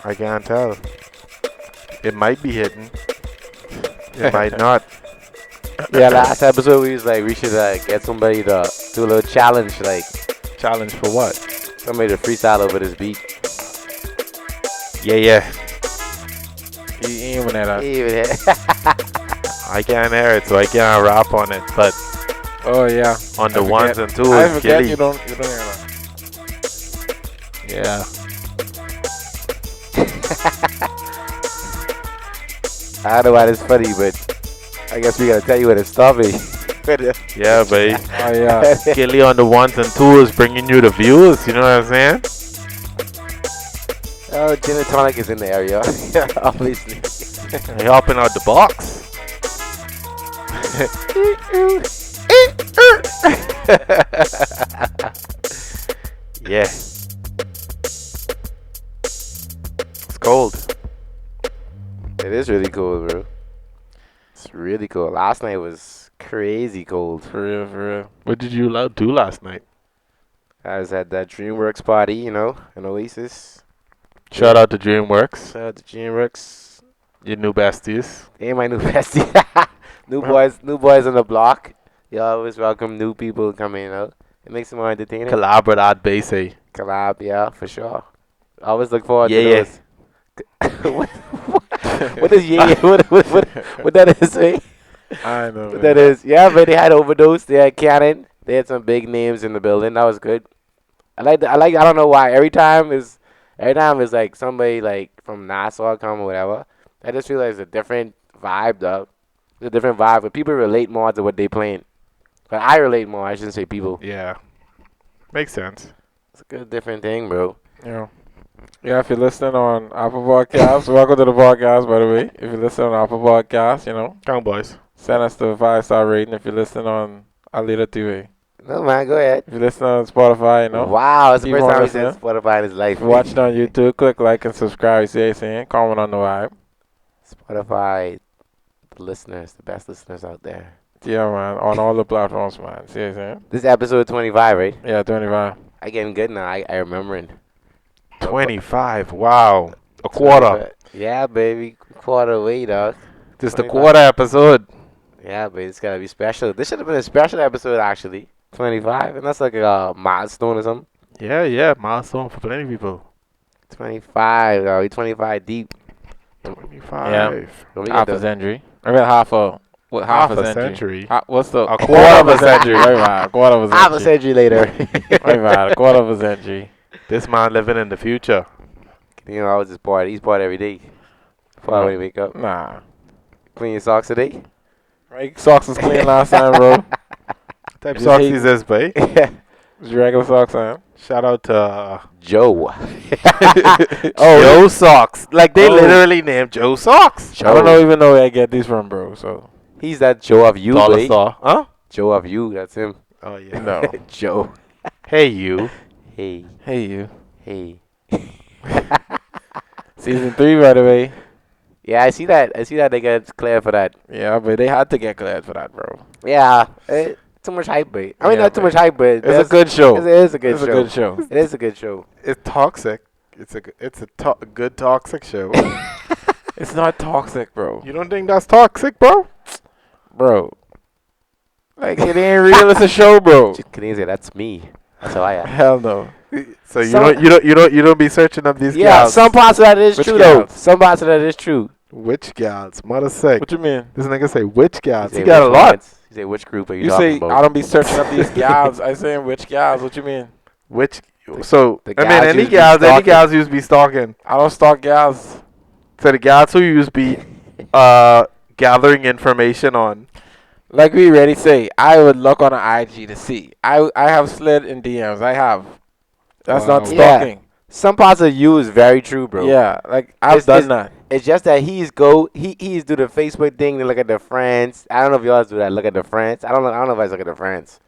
I can't tell. It might be hidden. It might not. Yeah, last episode we was like, we should get somebody to do a little challenge, like Challenge for what? somebody to freestyle over this beat. Yeah. He ain't even at us. Even I can't hear it, so I can't rap on it. But Oh yeah. on the I ones forget. and twos, I forget Gilly. you don't hear that. Yeah. I don't know why this funny, but I guess we gotta tell you what it's stopping. Yeah, babe. Oh yeah. Gilly on the ones and twos, bringing you the views. You know what I'm saying? Oh, gin and tonic is in the area, obviously. They hopping out the box. Yeah. It's cold. It is really cold, bro. It's really cold. Last night was crazy cold. For real, for real. What did you do last night? I was at that DreamWorks party, you know, in Oasis. Shout out to DreamWorks, Shout out to DreamWorks. your new besties. They ain't my new bestie. New boys on the block. You always welcome new people coming, you know. It makes it more entertaining. Collaborate at base. Collab, yeah, for sure. Always look forward Yeah, to yeah. those. What is yeah? What that is? Eh? I know. What that is? Yeah, but they had Overdose. They had Cannon. They had some big names in the building. That was good. I don't know why. Every time it's like somebody like from Nassau come or whatever. I just feel like it's a different vibe, though. It's a different vibe, but people relate more to what they playing. But I relate more. I shouldn't say people. Yeah. Makes sense. It's a good different thing, bro. Yeah. Yeah, if you're listening on Apple Podcasts, welcome to the podcast, by the way. If you're listening on Apple Podcasts, you know, Come on, boys. send us the 5-star rating. If you're listening on Alita TV. No man, go ahead. If you're listening on Spotify, you know. Wow, it's the Keep first on time he listening. said Spotify in his life. If you're watching on YouTube, click like and subscribe. You see what I'm saying? Comment on the vibe. Spotify, the listeners, the best listeners out there. Yeah, man. On all the platforms, man. See what I'm saying? This is episode 25, right? Yeah, 25. I getting good now. I remembering. 25. Wow. A quarter. Yeah, baby. Quarter away, dog. Just a 25. quarter episode. Yeah, but it's gotta be special. This should have been a special episode, actually. 25, and that's like a milestone or something. Yeah. Milestone for plenty of people. 25, dog. We 25 deep. 25. Yeah. When we Half get a the- century. I mean, half a century. What's the A quarter of a century? Right, man. Quarter of a century. half a century later. Right, man. A quarter of a century. This man living in the future. You know, I was just bored. He's bored every day. Before when you wake up. Nah. Clean your socks today? Right, socks was clean last time, bro. Type Just socks hate- is this, babe? Was your regular socks on? Shout out to Joe. Joe Socks. Like they Oh. literally named Joe Socks. I don't even know where I get these from, bro. So He's that Joe of you, Dollar babe. store. Huh? Joe of you, that's him. Oh yeah. no. Joe. Hey you. Hey, Hey, you. hey. Season 3, by the way. Yeah, I see that. I see that they get cleared for that. Yeah, but they had to get cleared for that, bro. Yeah, too much hype, but I mean Yeah, not too but much hype, but It's a good show. It is a good It's show. a good show. It is a good show. It's toxic. It's a good toxic show. It's not toxic, bro. You don't think that's toxic, bro? Bro. Like, it ain't real. It's a show, bro. Canadian say that's me. That's how I am. Hell no. So you Some- don't be searching up these Yeah, gals. some parts of that is Which true though. gals? Some parts of that is true. Which gals? Mother sick. What you mean? This nigga say which gals? Say He got a which lot. ones. You say which group are you, You talking say, about? I don't be searching up these gals. I saying which gals. What you mean? Which? So the I mean, gals any you be gals stalking. you used to be stalking. I don't stalk gals. So the gals who you used to be gathering information on. Like we already say, I would look on an IG to see. I have slid in DMs. I have. That's not Wow. Yeah. stalking. Some parts of you is very true, bro. Yeah, like I've It's- done it's- that. It's just that he's do the Facebook thing to look at the friends. I don't know if y'all do that. Look at the friends. I don't know if I look at the friends.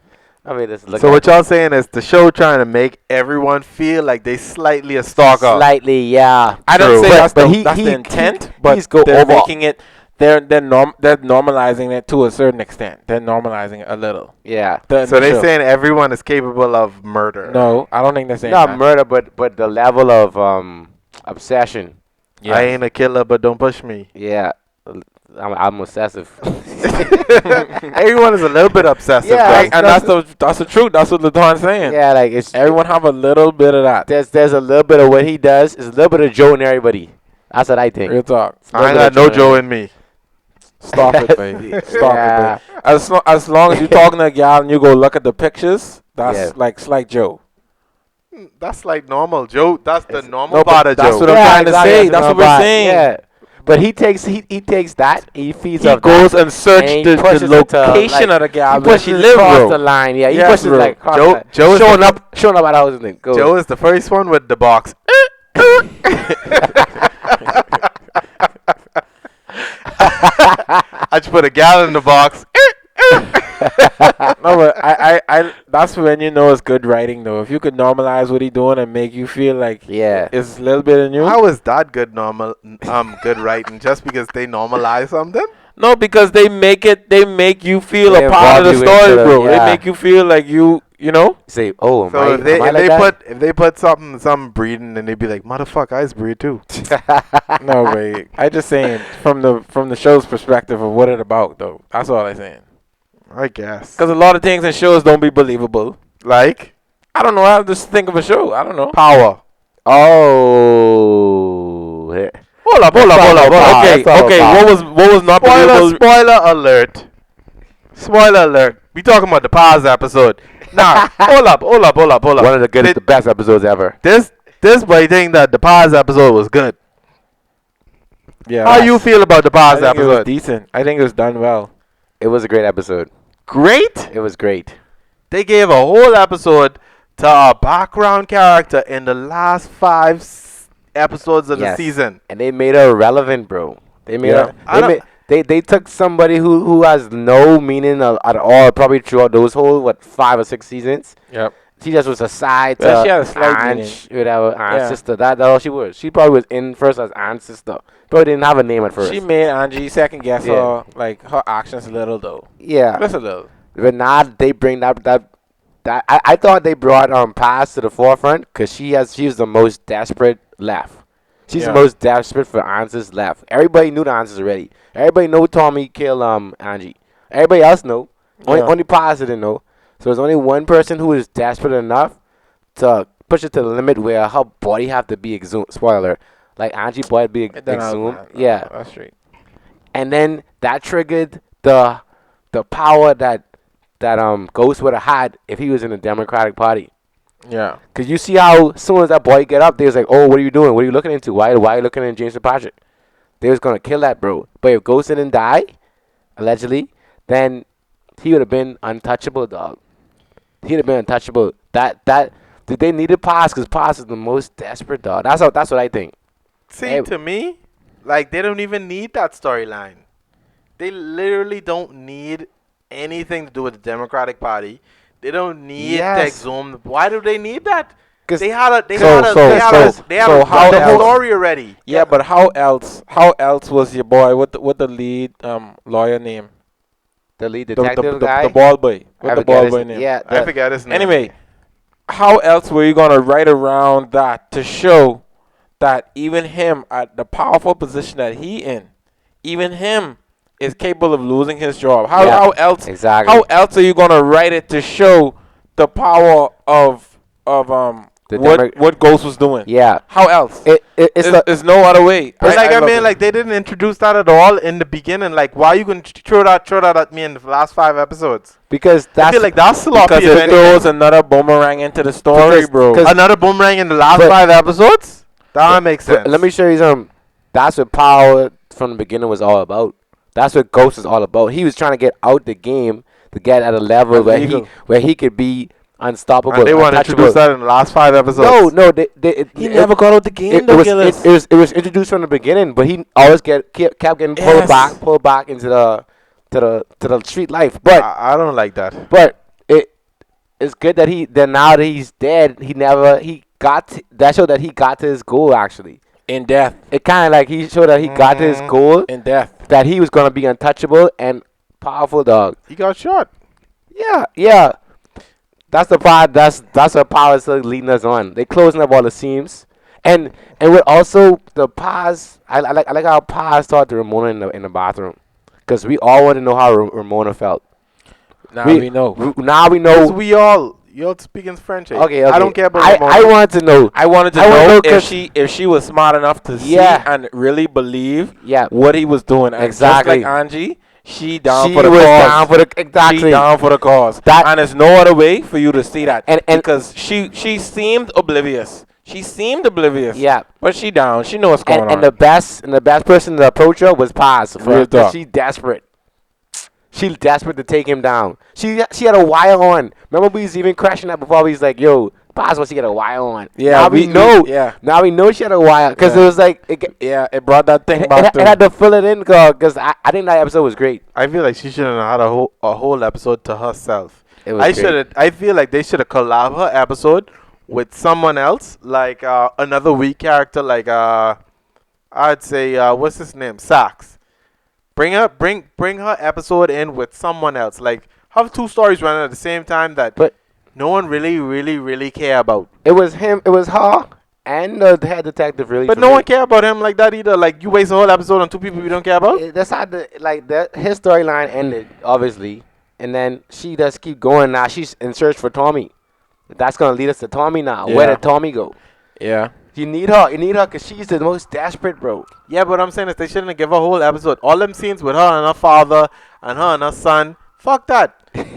I mean, just look So at what y'all saying is the show trying to make everyone feel like they slightly a stalker. slightly, yeah. I don't True. say that's, But the, he- that's he- the intent, he- but he's go they're over- making it. They're normalizing it to a certain extent. They're normalizing it a little. Yeah. The So they initial- saying everyone is capable of murder. no. I don't think they're saying Not that. murder, but the level of obsession. I ain't a killer, but don't push me. Yeah, I'm obsessive. Everyone is a little bit obsessive. Yeah, though. Like, and that's the truth. That's what LeDon's saying. Yeah, like it's Everyone have a little bit of that. there's a little bit of what he does. It's a little bit of Joe in everybody. That's what I think. Real talk. It's a little I ain't bit got of no Joe in in me. Stop it, baby. Stop Yeah. it, baby. As long as you're talking to a gal and you go look at the pictures, that's Yeah. like slight Joe. That's like normal Joe. That's the normal No, part but of that's Joe. what I'm trying to exactly, say. That's what what we're I'm saying. Yeah, but he takes that, he feeds He off goes that, and search and he the pushes it to, location like, of the gal he where pushes she it live, across bro. the line. Yeah, he Yes, pushes bro. like across Joe- the line. Joe is showing up at the house and then go. Joe is the first one with the box. I just put a gal in the box. No, but I that's when you know it's good writing though. If you could normalize what he doing and make you feel like Yeah. it's a little bit of you. How is that good good writing just because they normalize something? No, because they make you feel They a part of the involve you into story, the- bro. yeah. They make you feel like you know. Say, oh, So if am I like that? if they put some breeding, then they'd be like, motherfucker, I breed too. No, wait. I just saying from the show's perspective of what it about though. That's all I'm saying. I guess. Because a lot of things in shows don't be believable. Like I don't know. I just think of a show. I don't know. power. Oh, Hold up. Okay. What was not believable? Spoiler alert. Spoiler alert. We talking about the past episode. Nah, hold up. one of the Did- the best episodes ever. This boy think that the past episode was good. Yeah. How you feel about the I past think it was episode? decent. I think it was done well. It was a great episode. Great. It was great. They gave a whole episode to a background character in the last 5 episodes of the Yes. season. And they made her relevant, bro. They made Yeah. her. They took somebody who has no meaning at all, probably throughout those whole 5 or 6 seasons. Yep. She just was a side Well, to she had a slight meaning. whatever, aunt, Yeah. sister. That's all she was. She probably was in first as aunt, sister. Probably didn't have a name at first. She made Angie second guess Yeah. her like her actions a little though. Yeah. Just a little. But now they bring that I thought they brought Paz to the forefront because she was the most desperate left. She's Yeah. the most desperate for answers left. Everybody knew the answers already. Everybody know Tommy killed Angie. Everybody else know. Yeah. Only Paz didn't know. So there's only one person who is desperate enough to push it to the limit where her body have to be exhumed. Spoiler. Like Angie body be exhumed. Yeah. That's straight. And then that triggered the power that Ghost would have had if he was in the Democratic Party. Yeah. Cause you see how as soon as that boy get up, they was like, "Oh, what are you doing? What are you looking into? Why are you looking at James Patrick?" They was gonna kill that bro. But if Ghost didn't die, allegedly, then he would have been untouchable, dog. He'd have been untouchable. They needed Paz because Paz is the most desperate, dog. That's what I think. See, Hey. to me, like they don't even need that storyline. They literally don't need anything to do with the Democratic Party. They don't need to Yes. exhume. Why do they need that? 'Cause They had a so how else- story already. Yeah, but how else was your boy what the lead lawyer name? the lead The detective guy. the ball boy. I What the forget ball his- boy name? Yeah, I forget his name. Anyway, how else were you gonna write around that to show that even him at the powerful position that he in, even him is capable of losing his job? How Yeah, how else exactly. how else are you gonna write it to show the power of The what Ghost was doing? Yeah. How else? There's no other way. But I love mean, it. like they didn't introduce that at all in the beginning. Like, why you gonna throw that at me in the last 5 episodes? Because I that's feel like that's sloppy. because if it anything. throws another boomerang into the story, Because- bro. 'cause- Another boomerang in the last But- 5 episodes. That makes sense. But let me show you something. That's what power from the beginning was all about. That's what Ghost is all about. He was trying to get out the game to get at a level Illegal. where he could be unstoppable. And they want to untouchable. introduce that in the last 5 episodes. No, He never got out the game, It though, was Gillis. it was introduced from the beginning, but he always kept getting Yes. pulled back into the street life. But I don't like that. But it's good that now that he's dead, that showed that he got to his goal actually. In death. It kind of like he showed that he got to his goal, In death. that he was gonna be untouchable and powerful, dog. He got shot. Yeah. That's the part. That's what power is leading us on. They closing up all the seams, and with also the pause, I like how Paz talked to Ramona in the bathroom, because we all want to know how Ramona felt. Now we know. Now we Because know. you're speaking French. Eh? Okay, I don't care about I Ramona. want to know. I wanted to I wanna know know if 'cause- she was smart enough to see Yeah. and really believe Yeah, what he was doing. And exactly. just like Angie, she down She for the was cause. down for the She exactly. down for the cause. That- And there's no other way for you to see that. And because she seemed oblivious. She seemed oblivious. Yeah. But she down. She know what's going on. And the best person to approach her was Paz. Real talk. She desperate. She desperate to take him down. She had a wire on. Remember we was even crashing that before. We was like, yo, Paz wants to get a wire on. Yeah, Now we know. yeah. Now we know she had a wire because Yeah. it was like Yeah, it brought that thing it back had to to fill it in because I think that episode was great. I feel like she should have had a whole episode to herself. It was great. I feel like they should have collabed her episode with someone else, like another weak character, like I'd say what's his name, Sax. Bring her episode in with someone else. Like have two stories running at the same time that But no one really care about. it was him. It was her and the head detective really. But for no me. one care about him like that either. Like you waste a whole episode on two people you don't care about. That's how his storyline ended, obviously, and then she just keep going. Now she's in search for Tommy. That's gonna lead us to Tommy now. Where Yeah. did Tommy go? yeah. You need her because she's the most desperate, bro. Yeah, but I'm saying is they shouldn't give a whole episode. All them scenes with her and her father and her and her son. Fuck that.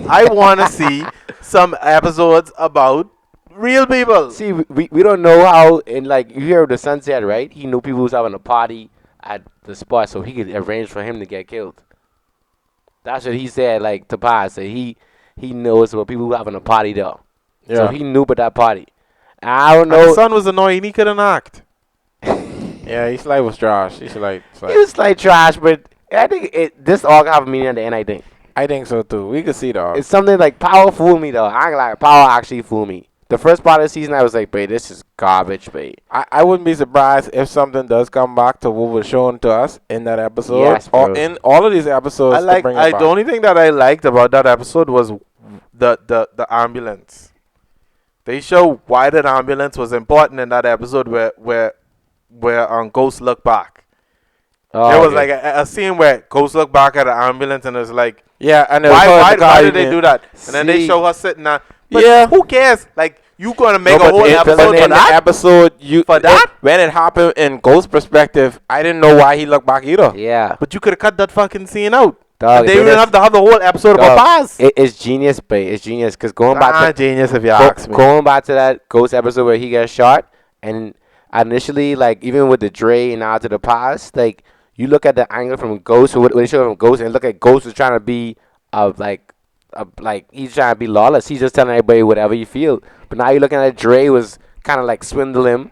I want to see some episodes about real people. See, we don't know how, and like you hear the son said, right? He knew people was having a party at the spot, so he could arrange for him to get killed. That's what he said, like to Paz. So he knows about people who having a party there. Yeah. So he knew about that party. I don't And the know. son was annoying. He couldn't act. Yeah, his life was trash. He's like, It was like trash, but I think this all have a meaning at the end. I think I think so too. We could see that. it's something like Power fooled me though. I ain't gonna lie, Power actually fooled me. The first part of the season, I was like, "Babe, this is garbage, babe." I wouldn't be surprised if something does come back to what was shown to us in that episode, Yes, or bro. in all of these episodes. to bring it back. The only thing that I liked about that episode was the ambulance. They show why that ambulance was important in that episode where Ghost looked back. Oh, There was okay. like a scene where Ghost looked back at the ambulance and it was like, Yeah, and it was her why at the car did they even. do that? And then they See. show her sitting there. But Yeah. who cares? Like you gonna make No, a but whole in- episode but for in the that? episode, For that? when it happened in Ghost's perspective, I didn't know why he looked back either. Yeah, But you could have cut that fucking scene out. dog. And they didn't have to have the whole episode about Paz. It's genius, babe. It's genius because going back to Genius if you ask me. going back to that Ghost episode where he got shot, and initially, like even with the Dre and out to the past, like you look at the angle from Ghost, or what they show from Ghost, and look at Ghost was trying to be like he's trying to be lawless. He's just telling everybody whatever you feel. But now you're looking at Dre was kind of like swindle him.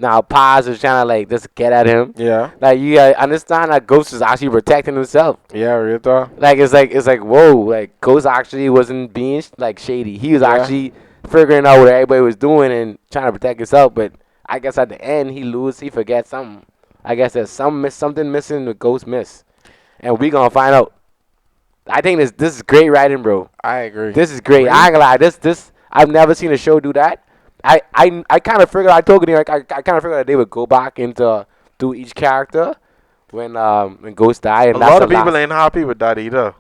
Now Paz was trying to like just get at him. Yeah, Like you gotta understand that Ghost is actually protecting himself. yeah, real talk. Like it's like whoa, like Ghost actually wasn't being like shady. He was Yeah. actually figuring out what everybody was doing and trying to protect himself. But I guess at the end he forgets something. I guess there's something missing with Ghost miss, and we gonna find out. I think this is great writing, bro. I agree. This is great. I ain't gonna lie. This I've never seen a show do that. I kind of figured I told you like I kind of figured that they would go back into do each character when Ghost died. And A that's lot the of people last- ain't happy with that either.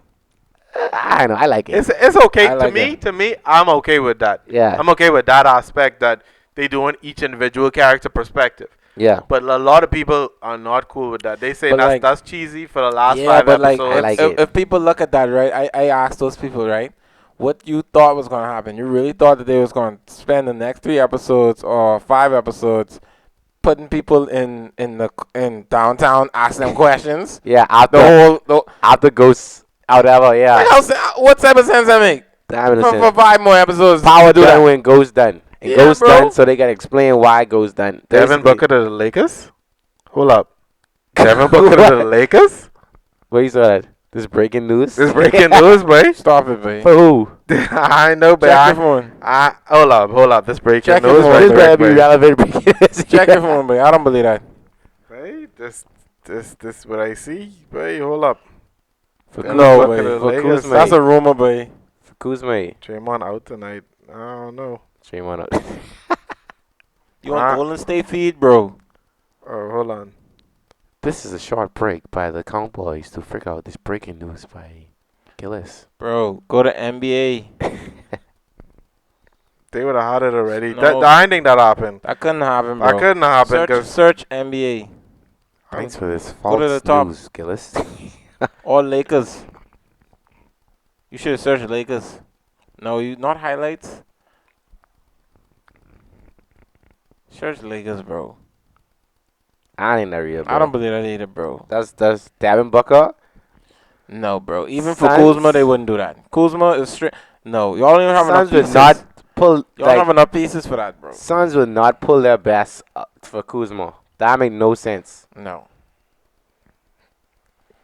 I don't know. I like it. It's okay I like it. To me, I'm okay with that. Yeah. I'm okay with that aspect that they doing each individual character perspective. Yeah. But a lot of people are not cool with that. They say But like- that's cheesy for the last yeah, 5 but like, episodes. I like if, it. if people look at that, right? I asked those people, right, what you thought was gonna happen. You really thought that they was gonna spend the next 3 episodes or 5 episodes putting people in downtown, asking them questions. Yeah. The After Ghost, whatever. Yeah. what type of sense that make? Damn For innocent. 5 more episodes. Power to do done that. when Ghost done. And Yeah, Ghost bro. done, so they gotta explain why Ghost done. Devin Basically- Booker to the Lakers? Hold up. Devin Booker to the Lakers? Where you saw that? This breaking news. This breaking news, boy. Stop it, babe. For who? I know, but Check your phone. hold up. This breaking Check your news, phone. right This quick, better be boy. relevant. breaking news. Check your phone, babe. I don't believe that. Hey, this what I see. Wait, hold up. For Devin No, Booker way. to the For Lakers. Kuzma. That's a rumor, babe. For Kuzma. Draymond out tonight. I don't know. Stream on out. You on Golden State feed, bro? Oh, hold on. This is a short break by the Cowboys to figure out this breaking news by Gillis. Bro, go to NBA. They would have had it already. No. I didn't think that happened. That couldn't happen, bro. That couldn't happen. Search, 'Cause search NBA. Thanks for this Go to the false top. news, Gillis. All Lakers. You should have searched Lakers. No, you not highlights. Search Lakers, bro. I ain't that real, bro. I don't believe that either, bro. That's Davin Booker. No, bro. Even for Suns- Kuzma, they wouldn't do that. Kuzma is straight. No, y'all don't even have enough Suns would pieces. not pull. Y'all don't Like, have enough pieces for that, bro. Suns would not pull their best for Kuzma. That make no sense. No.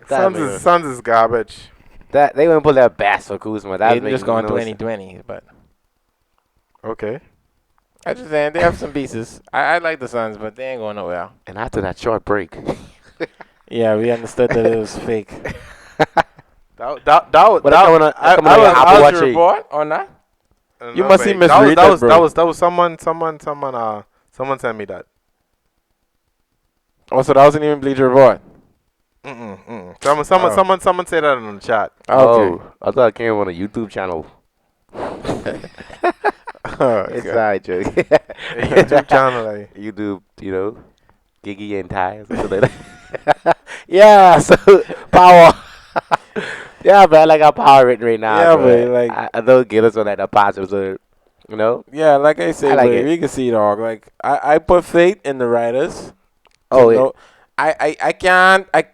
Suns is garbage. That they wouldn't pull their best for Kuzma. That They make just going no 2020, but Okay. I just saying they have some pieces. I like the Suns, but they ain't going nowhere. And after that short break, Yeah, we understood that it was fake. That But I wanna- I wanna was Apple Watch Was it. your report or not? You no, must see mate. misread that, bro. That was someone sent me that. Oh, so that wasn't even Bleacher Report. Someone said that in the chat. Okay. I thought it came on a YouTube channel. Oh, It's God. not a joke. YouTube channel, like. YouTube, Giggy and Ty. or something like that. Yeah, so power. Yeah, but I like our power written right now. Yeah, bro. but, like- I don't get us on that positive, so, Yeah, like I said, I like bro, it. we can see, dog. Like I put faith in the writers. Oh, You know,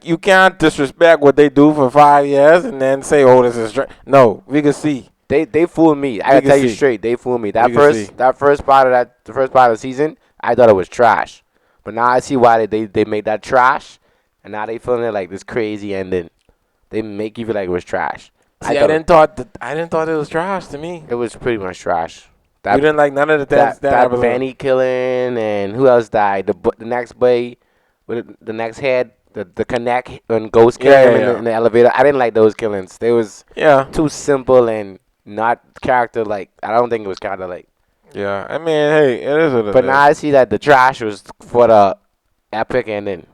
you can't disrespect what they do for 5 years and then say, oh, this is no. We can see. They fooled me. I We gotta can tell you see. straight, they fooled me. We That can see. first part of the first part of the season, I thought it was trash. But now I see why they made that trash, and now they feeling it like this crazy ending. They make you feel like it was trash. See, I thought didn't thought it was trash to me. it was pretty much trash. You didn't like none of the things that episode. Benny killing and who else died? The next boy with the next head, the connect and Ghost killing Yeah, him yeah. in the elevator. I didn't like those killings. They was Yeah, too simple and not character like. I don't think it was character like. yeah. I mean, hey, it is what it But is. now I see that the trash was for the epic ending.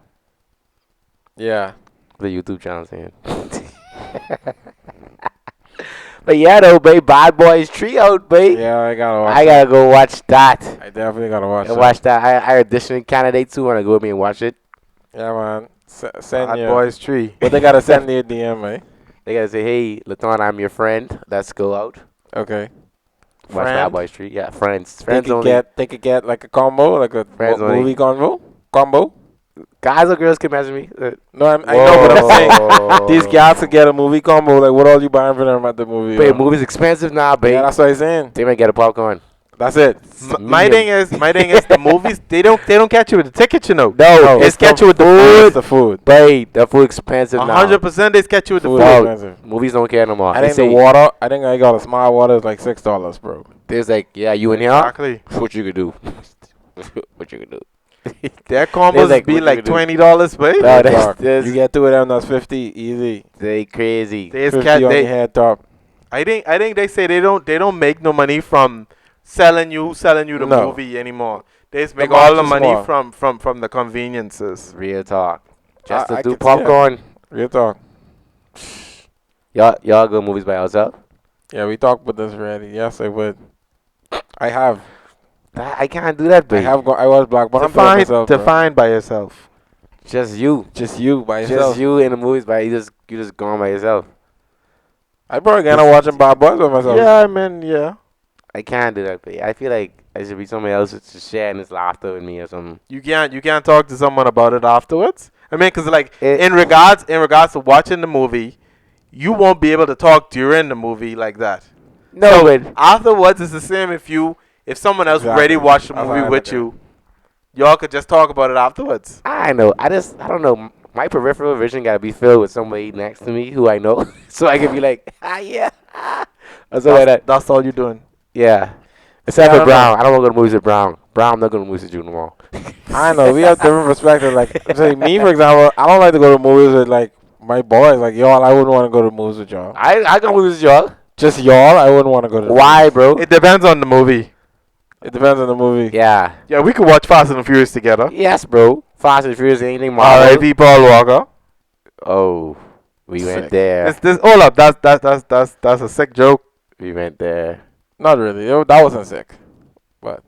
Yeah. The YouTube channel saying. But yeah, though, babe, Bad Boys Trio, babe. Yeah, I gotta watch. I gotta go watch that. I definitely gotta watch. And that. watch that. I auditioned candidate too. Wanna go with me and watch it? Yeah, man. Send Hot you. Boys Tree. But they gotta send me a DM, eh? They gotta say, "Hey, Laton, I'm your friend. Let's go out. Okay. Watch Friend? Bad Boys Three. Yeah, friends. They Friends could only. get. They could get like a combo, like a Friends only. movie combo. Guys or girls can message me. No, I know, but I'm saying these guys could get a movie combo. Like, what all you buying for them at the movie? Babe, movie's expensive now, babe. Yeah, that's what I'm saying. They might get a popcorn. That's it. My thing is the movies they don't catch you with the ticket, you know. No, It's catch you with the It's food. the food. Babe, that food expensive now. 100% they catch you with the Food food. is Dog. expensive. Movies don't care no more. I They think the say water. I think I got a small water is like $6, bro. there's like, yeah, you in here? Exactly. What you could do? What you could do? Their combos like, be what you like gonna do? $20, babe. No, Dog, that's you get two of them, that's 50 easy. they crazy. They 50 catch on the they. head top. I think they say they don't make no money from selling you the No. movie anymore. They just make The all the margin's money small. from the conveniences. Real talk. Just I to do could see that. popcorn. Real talk. Y'all go movies by yourself? Yeah, we talked about this already. Yes, I would. I have. I can't do that, babe. I was Black Panther Define myself, bro. define by yourself. Just you. Just you by yourself. Just you in the movies by you just going by yourself. I probably gonna watching Bad Boys by myself. Yeah, I mean, yeah. I can't do that, babe. I feel like I should be somebody else to share this laughter with me or something. You can't talk to someone about it afterwards. I mean, cause like It- in regards to watching the movie, you won't be able to talk during the movie like that. No, So but afterwards, it's the same if someone else Exactly. already watched the That's movie how I with look at you, y'all could just talk about it afterwards. I know. I don't know. My peripheral vision gotta be filled with somebody next to me who I know, so I can be like, yeah, or something like that. That's all you're doing. Yeah. Except I for don't Brown. I don't want to go to movies with Brown. Brown, I'm not going to movies with you no more. I know. We have different perspectives. Like, say me, for example, I don't like to go to movies with, like, my boys. Like, y'all, I wouldn't want to go to movies with y'all. I go to movies with y'all. Just y'all, I wouldn't want to go to the Why, movies. bro? It depends on the movie. It depends on the movie. Yeah. Yeah, we could watch Fast and the Furious together. Yes, bro. Fast and Furious, anything Marvel. R.I.P. Paul Walker. Oh, we Sick. went there. This hold up. That's a sick joke. We went there. Not really. That wasn't sick. But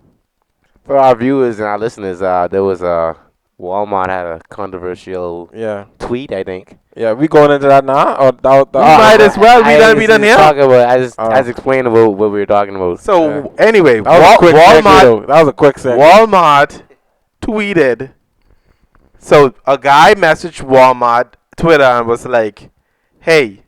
For our viewers and our listeners, there was a Walmart had a controversial yeah, tweet, I think. yeah. We going into that now? Or that, We might as well. We done here. Talk about, Oh. I just explained about what we were talking about. So anyway, That was a quick segue, Walmart though. That was a quick segue. Walmart tweeted. So a guy messaged Walmart Twitter and was like, "Hey,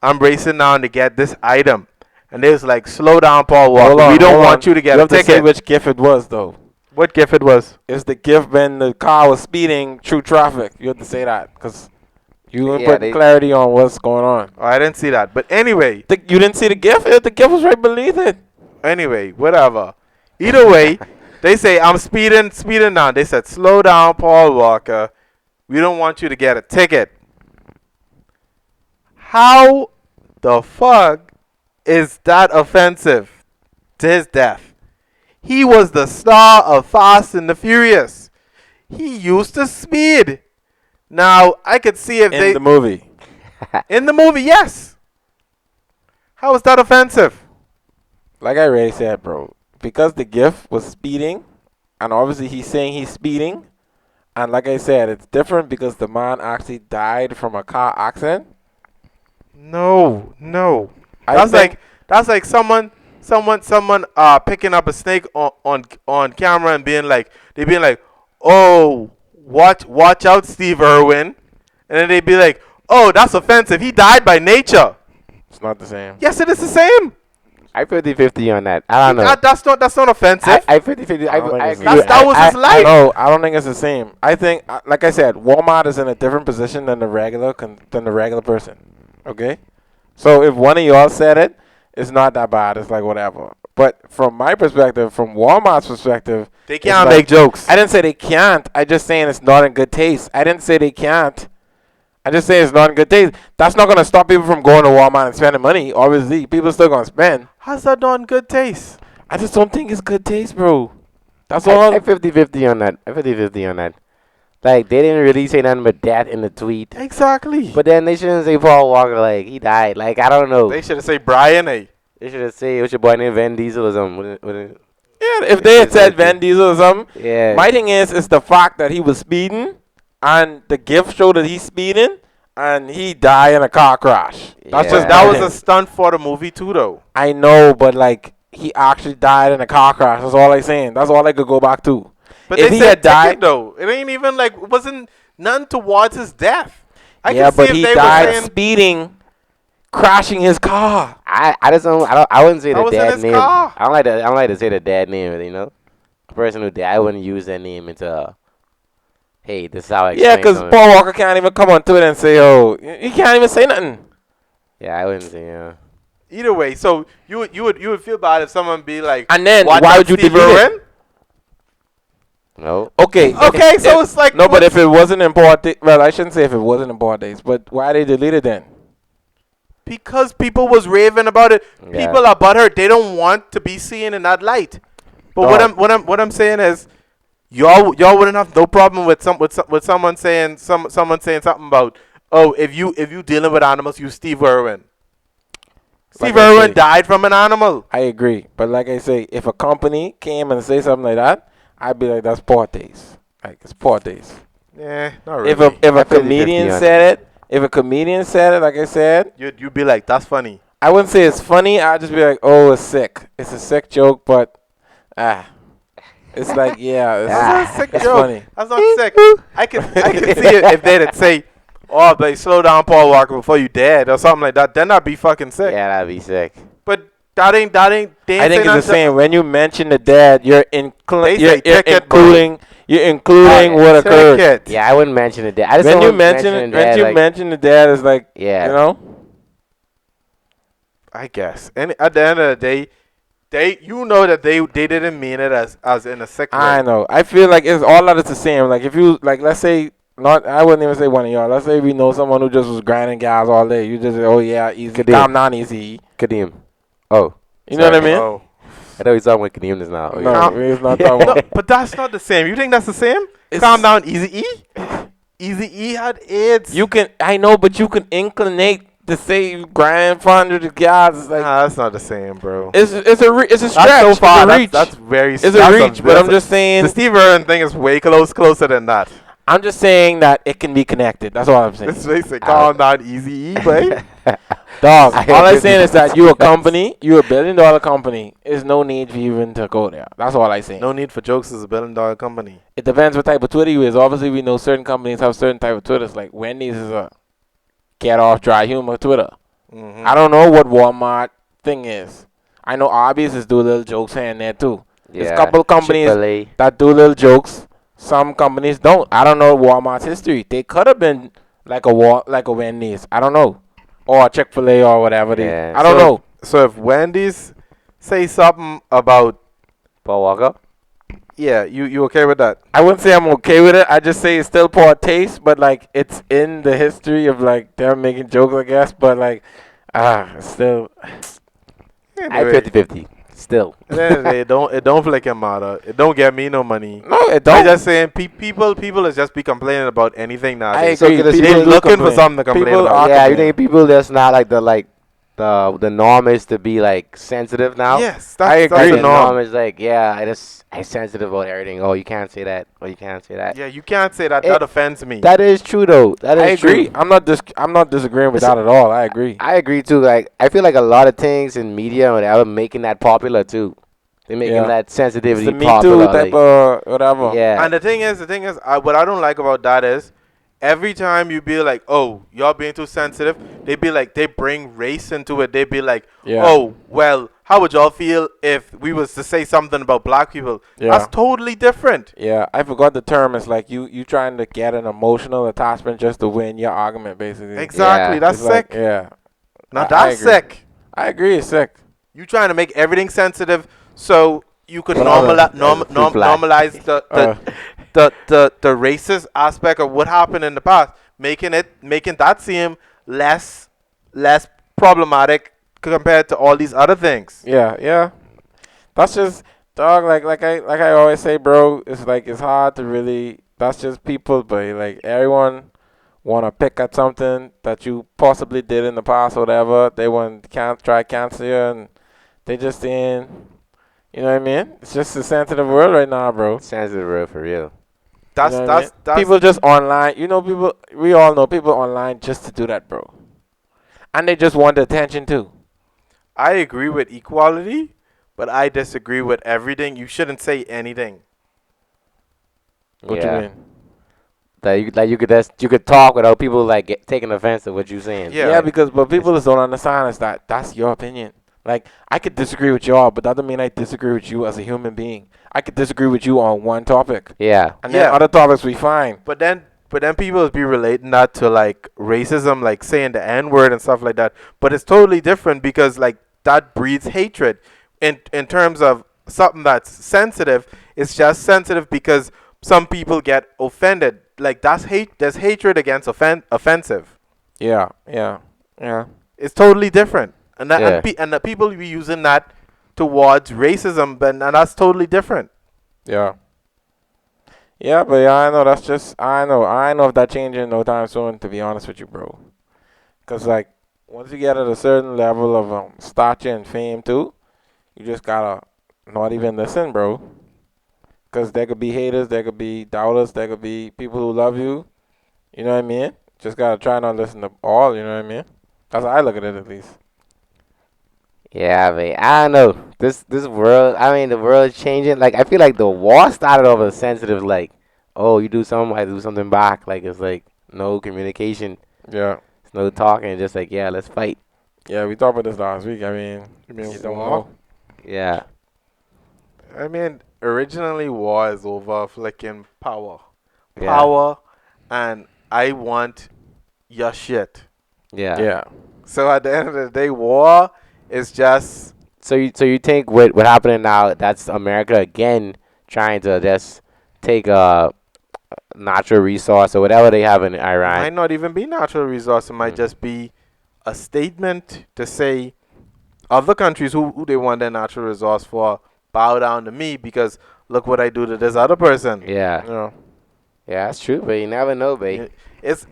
I'm racing down to get this item," and they was like, "Slow down, Paul Walker. Hold on, We don't hold want on. you to get You a have to say ticket." which gift it was, though. What gift it was? It's the gift when the car was speeding through traffic. You have to say that because you didn't Yeah, put clarity on what's going on. Oh, I didn't see that. But anyway, You didn't see the gift? The gift was right beneath it. whatever. Either way, they say I'm speeding down. They said, "Slow down, Paul Walker. We don't want you to get a ticket." How the fuck is that offensive to his death? He was the star of Fast and the Furious. He used to speed. Now, I could see if In the movie. in the movie, yes. How is that offensive? Like I already said, bro. Because the gift was speeding, and obviously he's saying he's speeding, and like I said, it's different because the man actually died from a car accident. No. I think- That's like someone picking up a snake on camera and being like, "Oh, watch out, Steve Irwin," and then they'd be like, "Oh, that's offensive. He died by nature." It's not the same. Yes, it is the same. I 50-50 on that. I don't know. That's not offensive. I 50-50. I don't think I it's agree. the same. that was his life. No, I don't think it's the same. I think, like I said, Walmart is in a different position than the regular person. Okay, so if one of y'all said it, it's not that bad. It's like whatever. But from my perspective, from Walmart's perspective, They it's can't like- make jokes. I didn't say they can't. I just saying it's not in good taste. I didn't say they can't. I just say it's not in good taste. That's not gonna stop people from going to Walmart and spending money. Obviously, people are still gonna spend. How's that not in good taste? I just don't think it's good taste, bro. That's I all. 50-50 on that. I 50-50 on that. Like, they didn't really say nothing but that in the tweet. Exactly. But then they shouldn't say Paul Walker, like, he died. Like, I don't know. They should have said Brian A. They should have said, what's your boy named Vin Diesel or something. Yeah, if they had said Van Diesel or something. Yeah. My thing is the fact that he was speeding, and the gift showed that he's speeding, and he died in a car crash. That's Yeah. just That my was thing. a stunt for the movie too, though. I know, but like he actually died in a car crash. That's all I'm saying. That's all I could go back to. But If they he said had died- ticket, though. It ain't even like it wasn't none towards his death. I Yeah, can see but if he they died were saying speeding, crashing his car. I just don't, I wouldn't say That the was in dad his name. car. I don't like to say the dad name, you know? A person who died, I wouldn't use that name into, hey, this is how I Yeah, explain because something. Paul Walker can't even come on Twitter and say, "Oh, he can't even say nothing." Yeah, I wouldn't say, either way. So you would feel bad if someone be like, And then "Watch why out, would you Steve delete it? Irwin?" no. Okay. Okay, so it's like no, but what's- if it wasn't important, well, I shouldn't say if it wasn't important, but why they delete it then? because people was raving about it, Yeah. people are butthurt. They don't want to be seen in that light. But Dog. what I'm saying is, y'all wouldn't have no problem with someone saying someone saying something about, oh, if you dealing with animals, you Steve Irwin. Like Steve I Irwin say- died from an animal. I agree, but like I say, if a company came and say something like that, I'd be like, "That's poor taste. Like it's poor taste." Yeah, not really. If a I 50-50 comedian on said it, if a comedian said it, like I said, you'd be like, that's funny. I wouldn't say it's funny. I'd just be like, "Oh, it's sick. It's a sick joke," but it's like, yeah, it's, That's a sick it's joke. funny. That's not sick. I can see it if they'd say, oh, like slow down, Paul Walker, before you dead or something like that. Then I'd be fucking sick. Yeah, that'd be sick. But that ain't. They ain't I think say it's the nothing. same. When you mention the dad, you're They you're say ticket, bro. including what occurred. Ticket. Yeah, I wouldn't mention it. I just When don't you want mention mentioning when dad, you like, mention the dad, is like, yeah. you know. I guess. And at the end of the day, you know that they didn't mean it as in a sick way. I know. I feel like it's all that is the same. Like if you like, let's say not. I wouldn't even say one of y'all. Let's say we know someone who just was grinding guys all day. You just say, "Oh yeah, easy, Kadeem. calm down, easy." Kadeem. Oh. You know what I mean? Oh. I know he's talking with Canadians now. No, Calm- he's not talking No, about. but that's not the same. You think that's the same? It's- Calm down, Easy E. Easy E had AIDS. You can, I know, but you can inclinate to say grandfather to guys. It's like Nah, that's not the same, bro. it's a stretch. That's so far. It's a reach. That's very. It's a that's reach. But I'm just the saying. Steve Irwin thing is way closer than that. I'm just saying that it can be connected. That's all I'm saying. This makes it calm down, Easy E, boy. Dog, I all I'm agree saying with is that you a company, you $1 billion company. There's no need for you even to go there. That's all I say. No need for jokes as a $1 billion company. It depends what type of Twitter you is. Obviously, we know certain companies have certain type of Twitters. Like Wendy's is a get off dry humor Twitter. Mm-hmm. I don't know what Walmart thing is. I know Arby's is do little jokes here and there too. There's a couple companies Chick-fil-A. that do little jokes. Some companies don't. I don't know Walmart's history. They could have been like a Wendy's. I don't know, or a Chick-fil-A or whatever. Yeah. I don't So- know. So if Wendy's say something about, Paul Walker. yeah, you okay with that? I wouldn't say I'm okay with it. I just say it's still poor taste, but like it's in the history of like them making jokes, I guess. But like, it's still. I Anyway, 50-50. Still. at the end of the day, it don't flick matter. It don't get me no money. No, it I'm don't. just saying, people is just be complaining about anything nowadays. I agree. So could it- People They're do looking for complain. something to complain People about. are Yeah, you complaining. think people that's not like the norm is to be like sensitive now? Yes, I that's agree. the The norm. norm is like, yeah, I'm sensitive about everything. Oh, you can't say that. Oh, you can't say that. Yeah, you can't say that. It- That offends me. That is true though. That is I agree. true. I'm not disagreeing with Listen, that at all. I agree. I agree too. Like I feel like a lot of things in media and whatever making that popular too. They're making Yeah. that It's sensitivity the Me popular. Too type like, of whatever. yeah. And the thing is, what I don't like about that is, every time you be like, oh, y'all being too sensitive, they be like, they bring race into it. They be like, Yeah. oh, well, how would y'all feel if we was to say something about black people? Yeah. That's totally different. Yeah, I forgot the term. It's like you trying to get an emotional attachment just to win your argument, basically. Exactly. Yeah. That's It's like, sick. yeah, Now I that's agree. sick. I agree. It's sick. You trying to make everything sensitive so you could But other- normalize the racist aspect of what happened in the past, making that seem less problematic compared to all these other things. Yeah, yeah. That's just dog. Like I always say, bro. It's like it's hard to really. That's just people, but like everyone want to pick at something that you possibly did in the past, or whatever. They want try cancel you, and they just in. You know what I mean? It's just a sensitive world right now, bro. sensitive real for real. That's You know what I that's mean? that's People just online. You know, people. We all know people online just to do that, bro. And they just want the attention too. I agree with equality, but I disagree with everything. You shouldn't say anything. What yeah. you mean? That you could talk without people like taking offense to what you're saying. Yeah. Yeah, because but people just don't understand is that that's your opinion. Like I could disagree with y'all, but that doesn't mean I disagree with you as a human being. I could disagree with you on one topic, Yeah. and then Yeah. other topics we fine. But then people be relating that to like racism, like saying the N word and stuff like that. But it's totally different because like that breeds hatred. In terms of something that's sensitive, it's just sensitive because some people get offended. Like that's hate. There's hatred against offensive. Yeah, yeah, yeah. It's totally different. And that, Yeah. and the people be using that towards racism, but and that's totally different. Yeah. Yeah, but yeah, I know that's just I know if that changing no time soon. To be honest with you, bro, because like once you get at a certain level of stature and fame too, you just gotta not even listen, bro. Because there could be haters, there could be doubters, there could be people who love you. You know what I mean? Just gotta try not listen to all. You know what I mean? That's how I look at it, at least. Yeah, man. I don't know. This world. I mean, the world is changing. Like I feel like the war started off as sensitive. Like, oh, you do something, I do something back. Like it's like no communication, Yeah, it's no talking. Just like yeah, let's fight. yeah. We talked about this last week. I mean, You mean you don't war? know. Yeah. I mean, originally war is over flicking power. Yeah. Power, and I want your shit. Yeah. Yeah. So at the end of the day, war is just So you think what happening now? That's America again trying to just take a natural resource or whatever they have in might Iran. not even be natural resource. It might Mm. just be a statement to say other countries who they want their natural resource for bow down to me because look what I do to this other person. Yeah. Yeah. Yeah, that's true, but you never know, babe. It's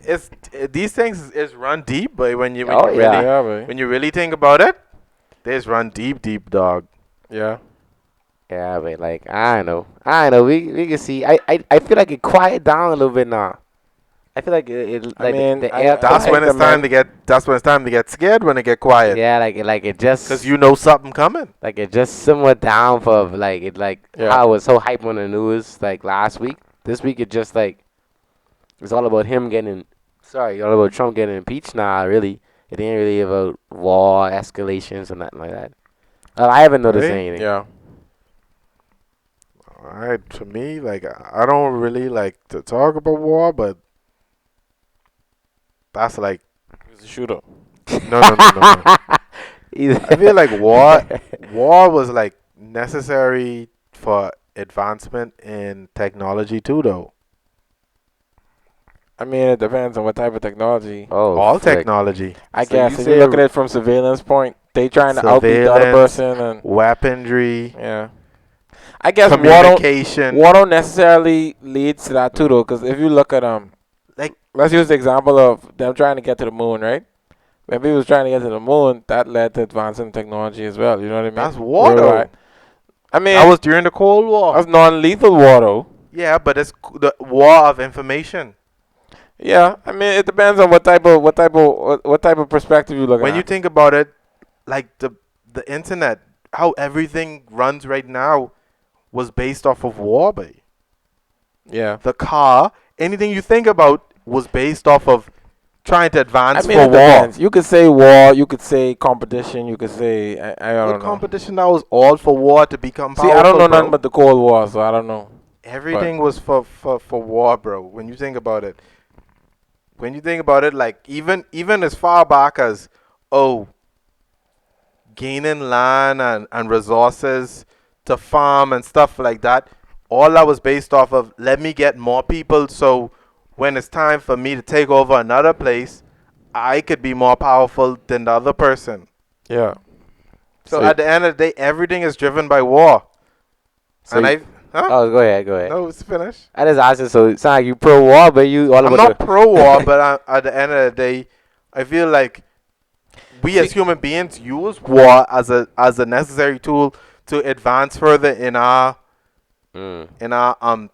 these things is run deep, but when Oh, you yeah. really Yeah, babe. when you really think about it, there's run deep, dog. Yeah. Yeah, but like I don't know. We can see. I feel like it quiet down a little bit now. I feel like it I like mean, the I- air I That's think when quiet. it's the time to men- get. That's when it's time to get scared when it get quiet, Yeah, like it just because you know something coming. like it just simmered down for like it like Yeah. how it was so hype on the news like last week. This week it just like it's all about him getting all about Trump getting impeached now. Really, it ain't really about war escalations or nothing like that. I haven't noticed Right? anything. Yeah. All right, to me, like I don't really like to talk about war, but that's like He's a shooter. no. Either- I feel like war was like necessary for advancement in technology too, though. I mean, it depends on what type of technology. oh, All flick. technology, I So you guess if say you look at it from surveillance point, they trying to outbeat the other Surveillance, person, and weaponry, yeah. I guess communication. war don't necessarily leads to that too, though, because if you look at Like- let's use the example of them trying to get to the moon, right? When people was trying to get to the moon, that led to advancing technology as well. You know what I mean? That's war, though. Worldwide. I mean, That was during the Cold War. that's non-lethal war, though. Yeah, but it's the war of information. Yeah, I mean, it depends on what type of perspective you look When at. you think about it, like the internet, how everything runs right now was based off of war, babe. Yeah. The car, anything you think about was based off of trying to advance I mean, for it war. depends. You could say war. You could say competition. You could say I What don't know. competition now was all for war to become See, powerful, I don't know bro. nothing but the Cold War, so I don't know. Everything was for war, bro. When you think about it. When you think about it, like even as far back as gaining land and resources to farm and stuff like that, all that was based off of let me get more people so when it's time for me to take over another place, I could be more powerful than the other person. Yeah. So at the end of the day, everything is driven by war. So And you- huh? Oh, go ahead. No, it's finished. I just asked you, so it sound like you pro war, but you all I'm about not pro war, but at the end of the day, I feel like we as See- human beings use war as a necessary tool to advance further in our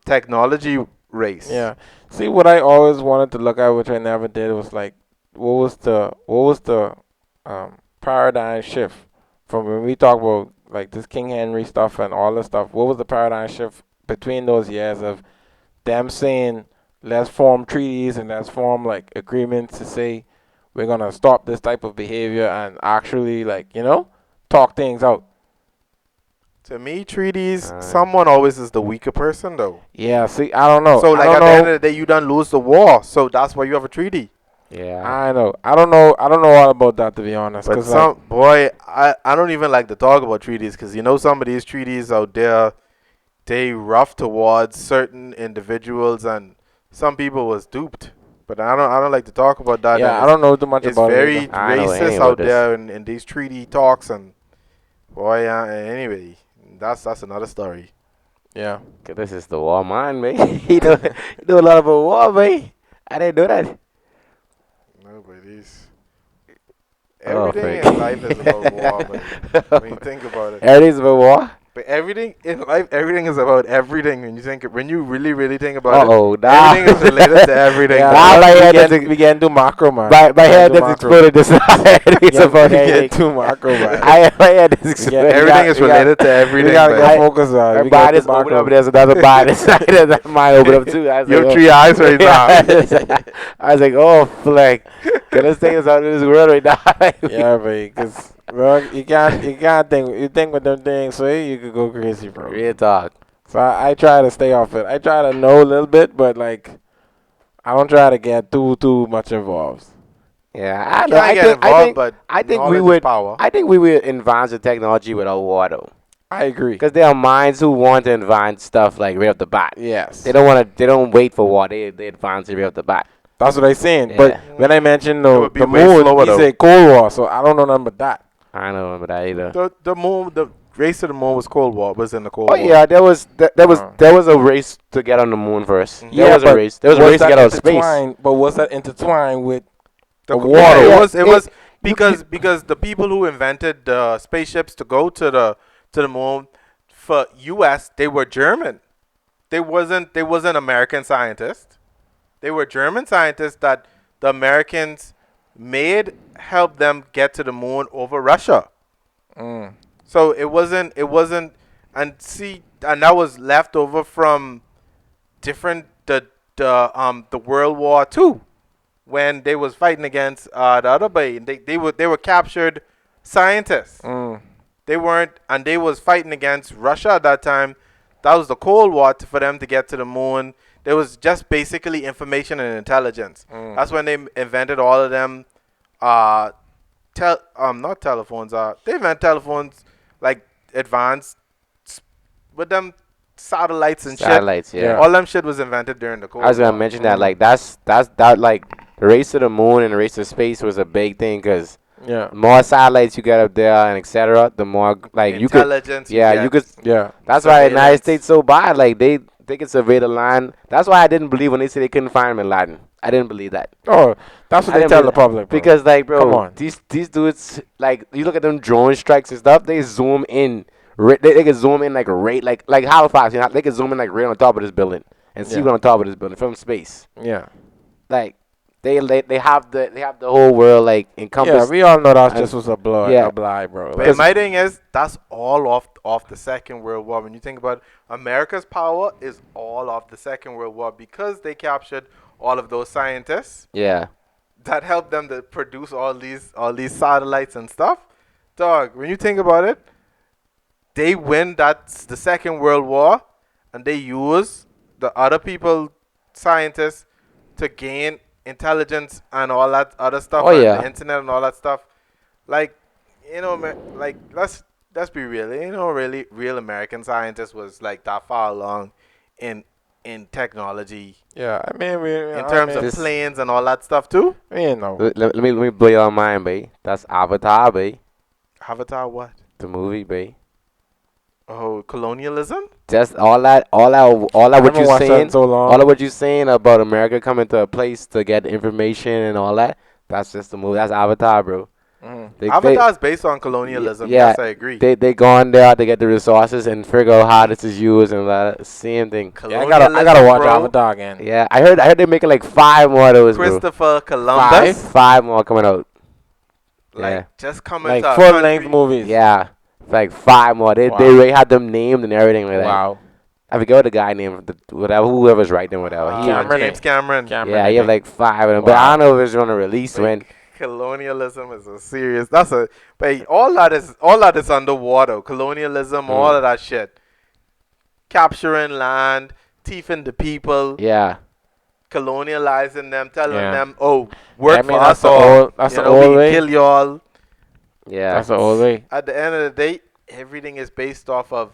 technology race. Yeah. See, what I always wanted to look at, which I never did, was like, what was the paradigm shift from when we talk about like this King Henry stuff and all this stuff? What was the paradigm shift between those years of them saying let's form treaties and let's form like agreements to say we're gonna stop this type of behavior and actually like talk things out? To me, treaties, Alright. someone always is the weaker person, though. Yeah. See, I don't know. So, I like, don't at know. the end of the day, you done lose the war. So, that's why you have a treaty. Yeah. I know. I don't know. I don't know all about that, to be honest. But 'Cause, like, boy, I don't even like to talk about treaties because some of these treaties out there, they rough towards certain individuals and some people was duped. But I don't like to talk about that. yeah, and I don't know too much It's about very it. Either. I know anything racist about out this. there in these treaty talks and boy, anyway, that's another story. Yeah. 'Cause this is the war man, man. you know a lot about war, man. I didn't know that. No, but these Oh, everything frick. in life is about war, man. When you think about it. Everything's about war. But everything in life, everything is about everything. When you really think about Uh-oh, it, nah. everything is related to everything. Yeah, Nah, man. my head doesn't- we can do macro, man. My head do just macro. exploded this It's Yeah, about we everything. get too macro, man. My head just exploded. Everything is related to We everything. gotta man. get focused on. My We got body's the open macro. up. There's another body. That mine open up too. I was You have like, 3 eyes right now. I was like, oh, fleck. Can this thing is out in this world right now? Yeah, because well, you can't think. You think with them things, so you could go crazy, bro. Real talk. So I try to stay off it. I try to know a little bit, but like I don't try to get too much involved. Yeah, I You know. can't get involved, but I think knowledge we is would. power. I think we would advance the technology without war, though, I agree. because there are minds who want to advance stuff like right off the bat. Yes, They don't want to. They don't wait for war. They advance it right off the bat. that's what I'm saying. Yeah. But when I mentioned It would be the way moon, slower, he though. said Cold War, so I don't know nothing but that. I don't know about that either. The moon, race to the moon was Cold War. Was in the Cold Oh War. yeah, Uh. there was a race to get on the moon first. Mhm. There was a but race. There was a race to that get out of space. But was that intertwined with the Yeah, water? it Yeah, was. It was you- because the people who invented the spaceships to go to the moon for U.S. they were German. They wasn't American scientists. They were German scientists that the Americans made help them get to the moon over Russia. Mm. So it wasn't and that was left over from different the World War II when they was fighting against the other bay. They were captured scientists. Mm. They weren't, and they was fighting against Russia at that time. That was the Cold War for them to get to the moon. There was just basically information and intelligence. Mm. That's when they invented all of them. Uh, not telephones. They invented telephones like advanced with them satellites and Satellites, yeah. Yeah. shit. All them shit was invented during the Cold I was gonna War. mention that. Mm. Like that's that like the race to the moon and the race to space was a big thing because Yeah. the more satellites you get up there and etc. The more like you could. Intelligence. Yeah, get. you could. Yeah. That's why the United Surveillance. States so bad. Like they could survey the land. That's why I didn't believe when they said they couldn't find Bin Laden. I didn't believe that. Oh, that's what I they didn't tell believe- the public. Bro. Because like, bro, Come on. these dudes like you look at them drone strikes and stuff. They zoom in. They can zoom in like like Halifax. You know, they can zoom in like right on top of this building and see Yeah. what on top of this building from space. Yeah. Like they have the whole world like Yeah, encompassed. we all know that and- just was a blood, yeah. a lie, bro. But Like, my thing is, that's all off the Second World War. When you think about it, America's power is all off the Second World War because they captured all of those scientists Yeah, that helped them to produce all these satellites and stuff. Dog, when you think about it, they win the Second World War, and they use the other people, scientists, to gain intelligence and all that other stuff, Oh, and yeah. the internet and all that stuff. Like, man, like let's be real. Really, real American scientists was like that far along in technology yeah, I mean, in terms of This- planes and all that stuff too. you know, let me blow your mind, babe. That's Avatar, babe. Avatar, what? The movie, babe. Oh, colonialism. Just all that what haven't you watched that in saying, so long. all of what you saying about America coming to a place to get information and all that. That's just the movie. That's Avatar, bro. Mhm. Avatar is based on colonialism. yeah, Yes, I agree. They go on there to get the resources and figure out how this is used and all that. Same thing. Yeah, I gotta watch bro. Avatar again. Yeah, I heard they're making like 5 more of those, bro. Christopher Columbus, 5 more coming out. like yeah. just coming Like to a full country. length movies. Yeah, like 5 more. They Wow. already had them named and everything like that. Wow. I forget what the guy named, whoever's writing whatever. Cameron. James Cameron. Yeah, he have like 5 of them, but Wow. I don't know if it's gonna release when. Colonialism is a serious. But all that is underwater. Colonialism, all of that shit. Capturing land, thieving the people, Yeah, colonializing them, telling Yeah. them, "Oh, work I mean, for that's us, the or old- that's you the know, we old can way. kill y'all." yeah. That's the old way. At the end of the day, everything is based off of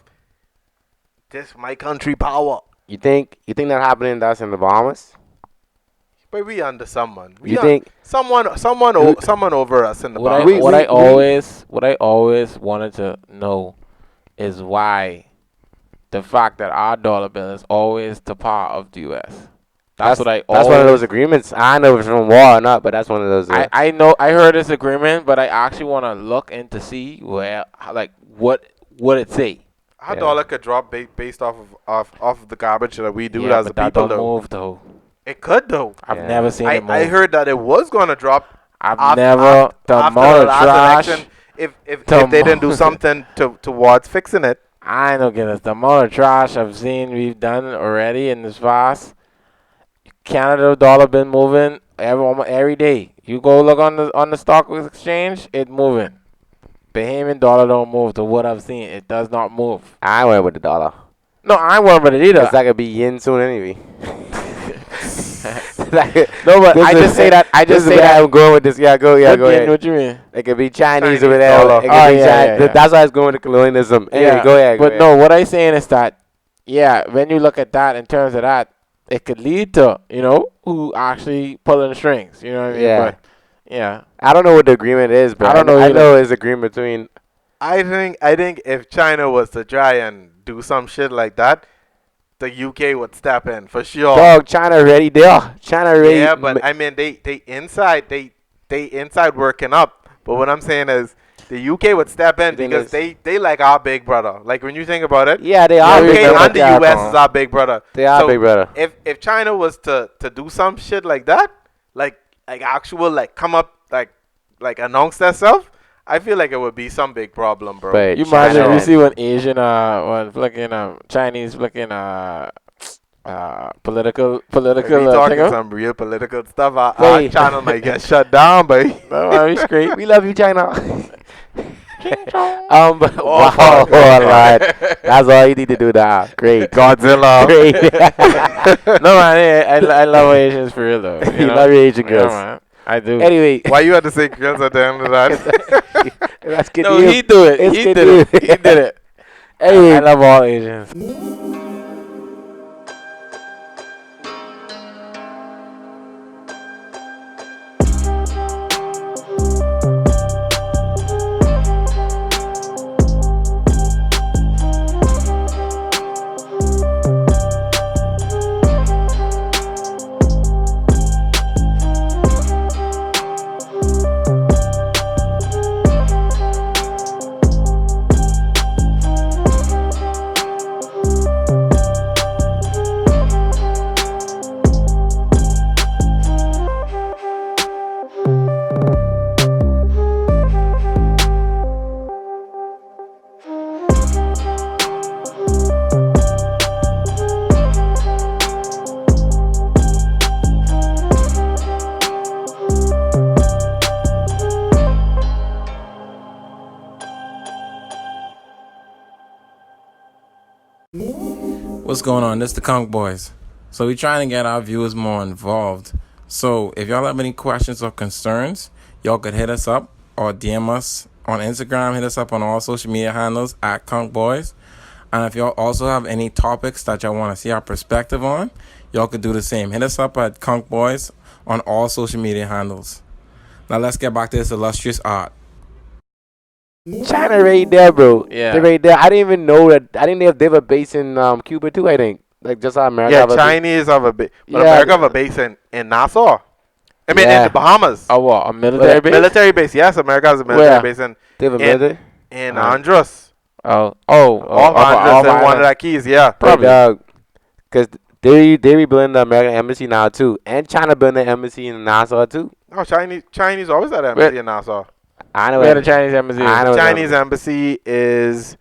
this my country power. You think that happening to us in the Bahamas? But we under someone. We You un- think? someone over us in the What I, Bahamas. what I always wanted to know is why the fact that our dollar bill is always the power of the U.S. That's what I always. That's one of those agreements. I don't know if it's from war or not, but that's one of those. I know I heard this agreement, but I actually want to look in to see where like what it say. Our Yeah. dollar could drop based off of the garbage that we do Yeah, as the but that people. don't Though move though. it could though. I've Yeah. never seen it move. I heard that it was gonna drop. I've af- never af- the after amount the of last trash. election, if The they didn't do amount- something towards fixing it. I ain't no goodness. The amount of trash I've seen we've done already in this fast. Canada dollar been moving every day. You go look on the stock exchange, it moving. Bahamian dollar don't move to what I've seen. It does not move. I went with the dollar. No, I ain't worried about it either. Cause that could be yen soon anyway. No, but This I is- just say that. I this just is say where that. I'm going with this. Yeah, go ahead. What you mean? It could be Chinese Chinese over there. dollar. It could Oh, be yeah, Chi- yeah, yeah. That's why I was going to colonialism. Anyway, go ahead. But no, what I'm saying is that, yeah, when you look at that in terms of that, it could lead to, who actually pulling the strings. You know what I mean? Yeah. But, yeah. I don't know what the agreement is, but I don't know I either. know it's agreement between I think if China was to try and do some shit like that, the UK would step in for sure. Dog, China already there. China already. Yeah, but I mean they inside working up. But what I'm saying is the UK would step in You think because it's- they like our big brother. Like when you think about it, yeah, they the are we big UK know brother. and the that, US bro. is our big brother. They are So big brother. if China was to do some shit like that, like actual like come up like announce themselves, I feel like it would be some big problem, bro. But You China, imagine we see when Asian one flicking Chinese flicking political If we thing talking up. some real political stuff, our Wait. channel might get shut down, but No, man, we straight. we love you, China. But, Oh, wow, fuck. Lord. That's all you need to do now. Great. Godzilla. Great. No man, I love Asians for real though. You know? love your Asian Yeah, girls. man. I do. Anyway, Why you had to say girls at the end of that? that's good No, news. he do it. It's He good did it. news. He did it. Anyway, I love all Asians. What's going on? This is the Conk Boys. So we're trying to get our viewers more involved. So if y'all have any questions or concerns, y'all could hit us up or DM us on Instagram. Hit us up on all social media handles at Conk Boys. And if y'all also have any topics that y'all want to see our perspective on, y'all could do the same. Hit us up at Conk Boys on all social media handles. Now let's get back to this illustrious art. China right there, bro. Yeah. They're right there. I didn't even know that. I didn't know if they have a base in Cuba too. I think like just how America. Yeah, have a base. Chinese have a base, but Yeah. America have a base in Nassau. I mean, in Yeah. the Bahamas. A what? A military base? Military base, yes. America has a military Where? base They have a in- military. in Uh, Andros. Off Off Andros and one of island. the keys, yeah. Probably. Because they rebuilding the American embassy now too, and China building the embassy in Nassau too. Oh, Chinese always had an embassy in Nassau. I know. Where the Chinese embassy? I is. know. Chinese embassy is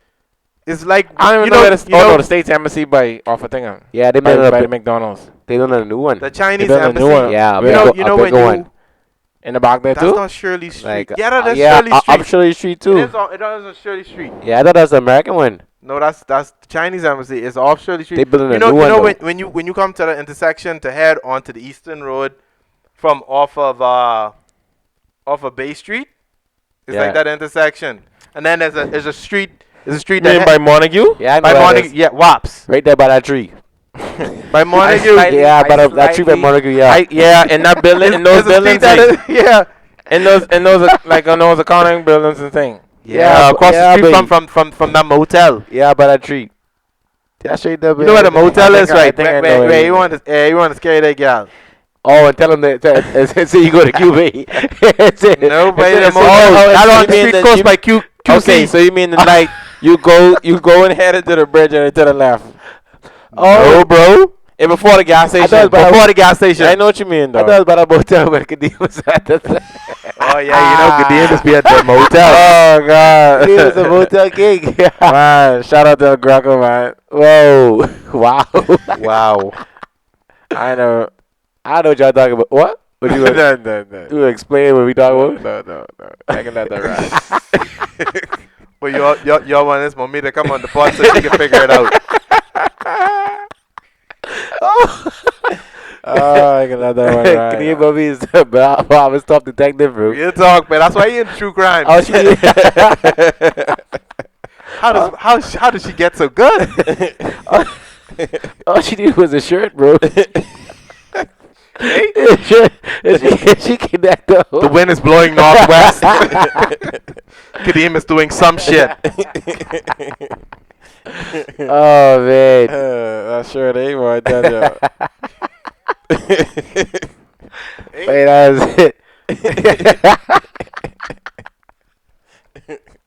like I don't even you know where know, the you know the state's embassy by off a thing. Yeah, they By, made by the a McDonald's they doing a new one. the Chinese built a embassy. new one. Yeah, You know a when bigger you one. In the back there that's too. not Shirley Street. Like yeah, that's yeah, Shirley Street. up Shirley Street too. It is on Shirley Street. Yeah, I thought that was the American one. No, that's the Chinese embassy. It's off Shirley Street. They building a You know, new you one. know though. when you come to the intersection to head onto the Eastern Road from off of Bay Street, it's Yeah. like that intersection, and then there's a street. There's a street You mean that by Montague? Yeah, I know by that Montague, is. yeah, WAPS. Right there by that tree. By Montague, slightly- Yeah, I by that tree by slightly- Montague. Yeah. Yeah, in that building, in those there's a street buildings, that is, yeah. in those like on those accounting buildings and thing. Yeah, across yeah, the street baby. from that motel. Yeah, by that tree. Yeah, straight there. You know where the motel is, right? think I know Where where it you is. want to scare that gal. Oh, and tell them that so you go to Cuba. No, by the It's- motel. That you on the mean street that close you- by QC. Okay, so you mean the night you go and headed to the bridge and to the left? No, bro. And before the gas I station. thought it was Before the gas station. I know what you mean, I though. thought it was by that motel where Kadeem was at. Oh yeah, you know Kadeem must be at the motel. Oh God, Kadeem was a motel king. man! Shout out to Greco, man. Whoa. Wow. Wow. I know. I know what y'all talking about. What? What you want no. to explain what we talking about? No. I can let that ride. But y'all want this mommy to come on the pod so you can figure it out. Oh, I can let that one ride. Kadeem Bobby is the Bahamas top detective, bro. Real talk, man. That's why you in true crime. Oh, she How does she get so good? all she did was a shirt, bro. Hey? she connect though. The wind is blowing northwest. Kadeem is doing some shit. Oh man. That's sure they ain't what I tell you. Wait, that was it.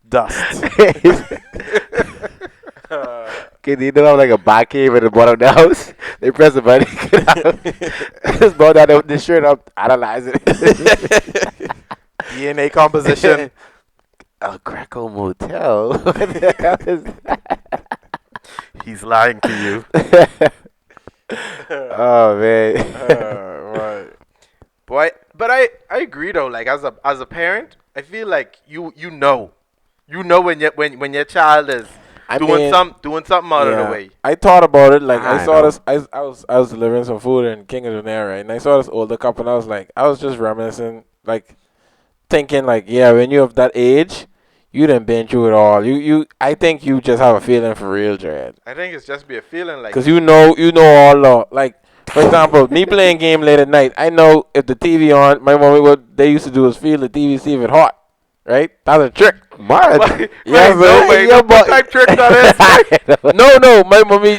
Dust. Can you know I'm like a bat cave at the bottom of the house? They press the button. Just blow down the shirt up, analyze it. DNA composition. El Greco Motel. What the hell is that? He's lying to you. Oh man. Right. Boy, but I agree though. Like as a parent, I feel like you know when your child is doing something out of the way. I thought about it. Like I I saw know. this. I was delivering some food in Kingston there, right? And I saw this older couple, and I was just reminiscing, like thinking, like, yeah, when you're of that age, you done been through it all. I think you just have a feeling for real, Jared. I think it's just be a feeling like. Cause you know all the, like, for example, me playing game late at night. I know if the TV on, my mommy, what they used to do is feel the TV, see if it hot, right? That's a trick. What? Yes, no way. Your What boy- type trick that is? No, my mommy.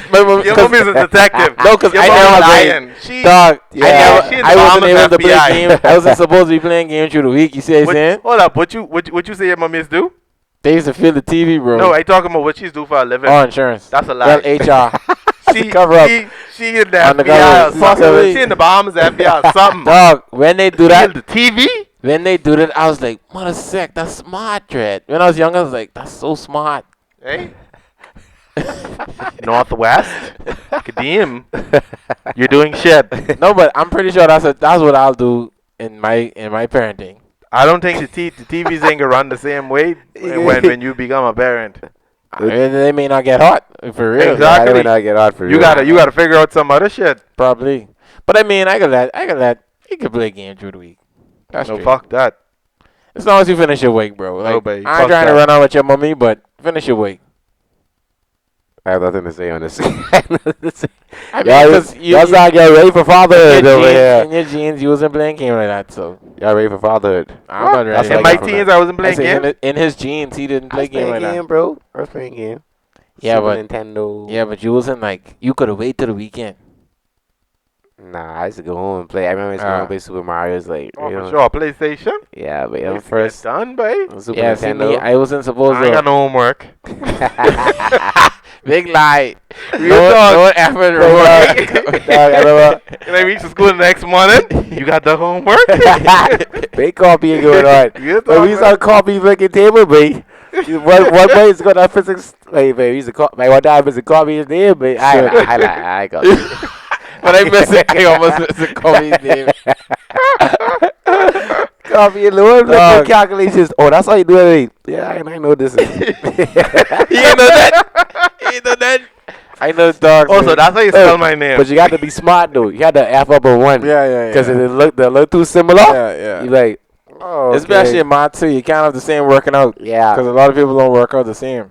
Your mommy's a detective. No, 'cause Your I mom's never lying. She Dog, Yeah. she in I the wasn't Bahamas able to play FBI. game. I wasn't supposed to be playing game through the week. You see what I'm saying? Hold up. What you say your mommies do? They used to feel the TV, bro. No, I talking about what she's do for a living. Oh, insurance. That's a lie. Well, HR. She cover up. She in the On the FBI or cover. something. She in the Bahamas FBI or something. Dog, when they do Feel that, the TV? when they do that, I was like, mother sick. That's smart, Dread. When I was younger, I was like, that's so smart. Hey. Northwest. Kadeem. You're doing shit. No, but I'm pretty sure that's what I'll do in my parenting. I don't think the TVs ain't gonna run the same way when you become a parent. And they may not get hot for real. Exactly. I may not get out for You gotta figure out some other shit. Probably. But I mean, I could let you can play a game through the week. That's No, true. fuck that. As long as you finish your week, bro. Like, No, babe, I fuck ain't trying to that. run out with your mommy, but finish your week. I have nothing to say on this. I mean, Y'all, 'cause y'all not getting ready for fatherhood over here. in your jeans, you wasn't playing game like that, so Y'all ready for fatherhood? I'm not ready. That's In like my that from teens, that. I wasn't I playing said games. in his jeans, he didn't play game like that. bro. I was playing game. Yeah, Super but Nintendo. yeah, but you wasn't like you could have waited till the weekend. Nah, I used to go home and play. I remember I used to go home and play Super Mario's like, Oh, you for know. sure. PlayStation. Yeah, but First first done, babe. Super Yeah, see me, Nintendo. I wasn't supposed I ain't got to. no homework. Big lie. Real talk. No effort. I remember When I reach the school the next morning, you got the homework. big copy going on. Real But talk, we used man. to copy fucking table, babe. One boy used to go to physics. Like, babe, we used to call. Like, one time, Mr. Copy his name, but I got it. But I miss it. I almost missed the Kobe's name. Copy and Lord, Dog. calculations. Oh, that's how you do it. Yeah, I know this is. He ain't know that. He ain't know that. I know dogs. Also, man. that's how you spell my name. But you got to be smart though. You had to F up on one. Yeah. Because if they look too similar, Yeah. you like, oh, okay. Especially in math too, you can't have the same working out. Yeah. Because a lot of people don't work out the same.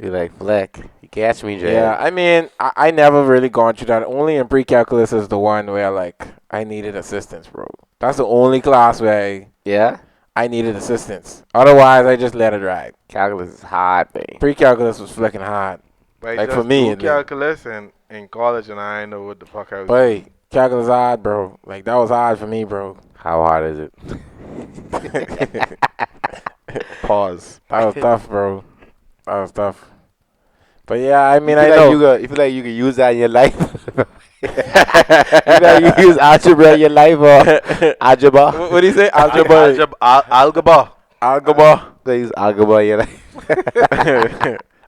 You like, Fleck, you catch me, Jay. Yeah, I mean, I never really gone through that. Only in pre-calculus is the one where, like, I needed assistance, bro. That's the only class where Yeah? I needed assistance. Otherwise, I just let it ride. Calculus is hard, babe. Pre-calculus was flicking hard. But like, just for me, do it- calculus in college, and I didn't know what the fuck I was. But calculus hard, bro. Like, that was hard for me, bro. How hard is it? Pause. That was tough, bro. That was tough. But yeah, I mean, you I feel know. like you feel like you can use that in your life? You feel like you use algebra in your life or algebra? What do you say? Algebra. Algebra. Algebra. They use algebra in your life.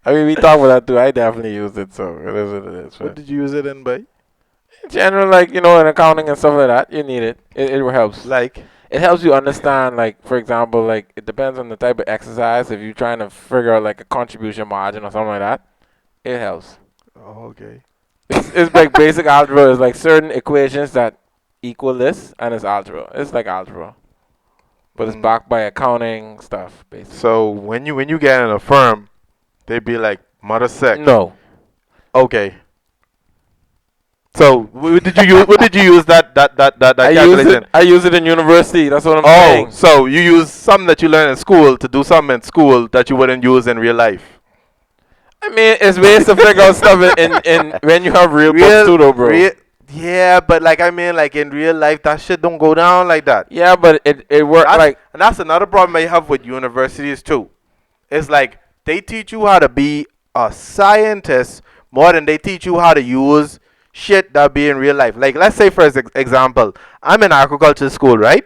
I mean, we talk about that too. I definitely used it, so it is what it is. What But did you use it in, boy? in general, like, you know, in accounting and stuff like that, you need it. It helps. Like, It helps you understand, like, for example, like, it depends on the type of exercise. If you're trying to figure out, like, a contribution margin or something like that, it helps. oh, okay. It's like basic algebra. It's like certain equations that equal this, and it's algebra. It's like algebra. But it's Mm. backed by accounting stuff, basically. So when you get in a firm, they be like, mother sick. No. Okay. So what did you use? What did you use that I use calculation? it. I use it in university. That's what I'm Oh, saying. so you use something that you learn in school to do something in school that you wouldn't use in real life. I mean, it's ways to figure out stuff in when you have real books too, though, bro. Yeah, but like I mean, like in real life, that shit don't go down like that. Yeah, but it worked like And that's another problem I have with universities too. It's like they teach you how to be a scientist more than they teach you how to use shit that be in real life. Like let's say for example, I'm in agriculture school, right?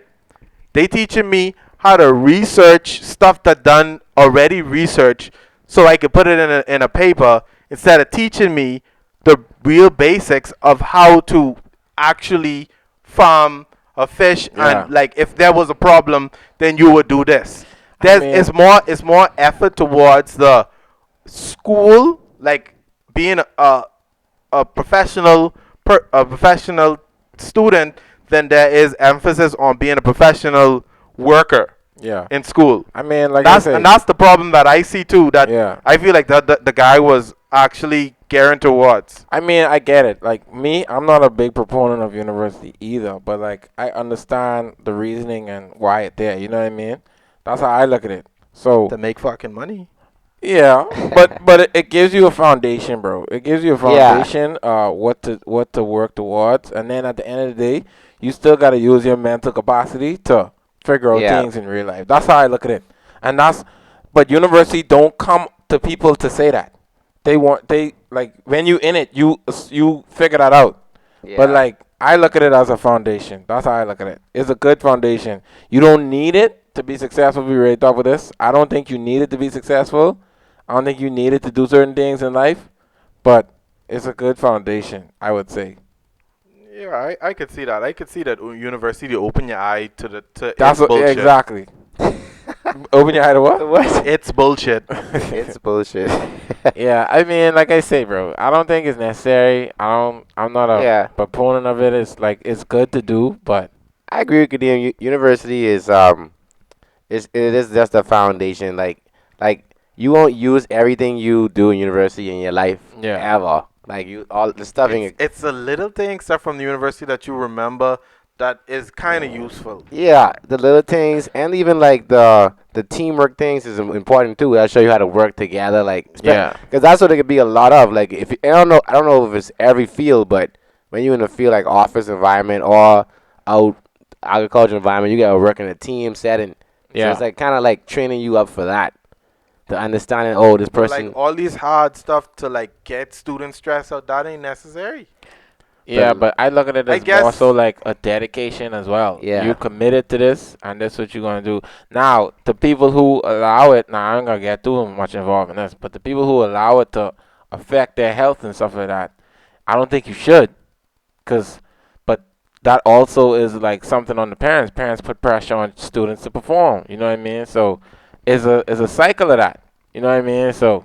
They teaching me how to research stuff that done already research so I could put it in a paper instead of teaching me the real basics of how to actually farm a fish Yeah. and like if there was a problem then you would do this. I There's mean, it's more effort towards the school like being a professional student than there is emphasis on being a professional worker yeah. in school. I mean, like That's I and said, that's the problem that I see too. That yeah. I feel like that the guy was actually gearing towards. I mean, I get it. Like me, I'm not a big proponent of university either, but like I understand the reasoning and why it there. You know what I mean? That's how I look at it. So To make fucking money. yeah, but it gives you a foundation, bro. It gives you a Yeah. foundation. What to work towards, and then at the end of the day, you still gotta use your mental capacity to figure out Yeah. things in real life. That's how I look at it, and but university don't come to people to say that. They like when you in it, you figure that out. Yeah. But like I look at it as a foundation. That's how I look at it. It's a good foundation. You don't need it to be successful. We already talked about this. I don't think you need it to be successful. I don't think you need it to do certain things in life, but it's a good foundation, I would say. Yeah, I could see that. I could see that university open your eye to That's its what, bullshit. exactly. Open your eye to what? What? It's bullshit. It's bullshit. Yeah, I mean, like I say, bro, I don't think it's necessary. I'm not a Yeah. proponent of it. It's like it's good to do, but I agree with you. University it is just a foundation. Like you won't use everything you do in university in your life yeah, ever. Like you all the stuff in It's a little thing stuff from the university that you remember that is kind of useful. yeah, the little things and even like the teamwork things is important too. I'll show you how to work together. Like yeah, because that's what it could be a lot of. Like if you, I don't know if it's every field, but when you're in a field like office environment or out agriculture environment, you gotta work in a team setting. So yeah. it's like kind of like training you up for that. The understanding, oh, this person. Like all these hard stuff to like get student stress out, that ain't necessary. Yeah, but I look at it I as guess- more so like a dedication as well. Yeah. You're committed to this, and that's what you're gonna do. Now, the people who allow it, now I ain't gonna get too much involved in this, but the people who allow it to affect their health and stuff like that, I don't think you should, but that also is like something on the parents. Parents put pressure on students to perform. You know what I mean? So, it's a cycle of that. You know what I mean? So,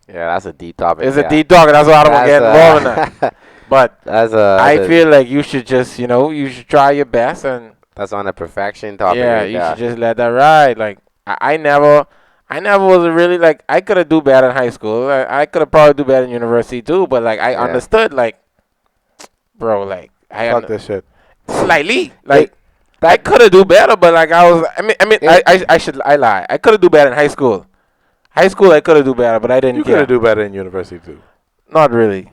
Yeah, that's a deep topic. it's yeah. a deep dog, and that's why I don't want to get involved in that. But That's I feel like you should just, you should try your best, and that's on a perfection topic. yeah, right you there. should just let that ride. Like I never was really like I could have do better in high school. I could have probably do better in university too. But like I Yeah. understood, like, bro, like Fuck this shit. slightly, like that- I could have do better. But like I lie. I could have do better in high school. High school I could have do better, but I didn't You care. could do better in university too. Not really.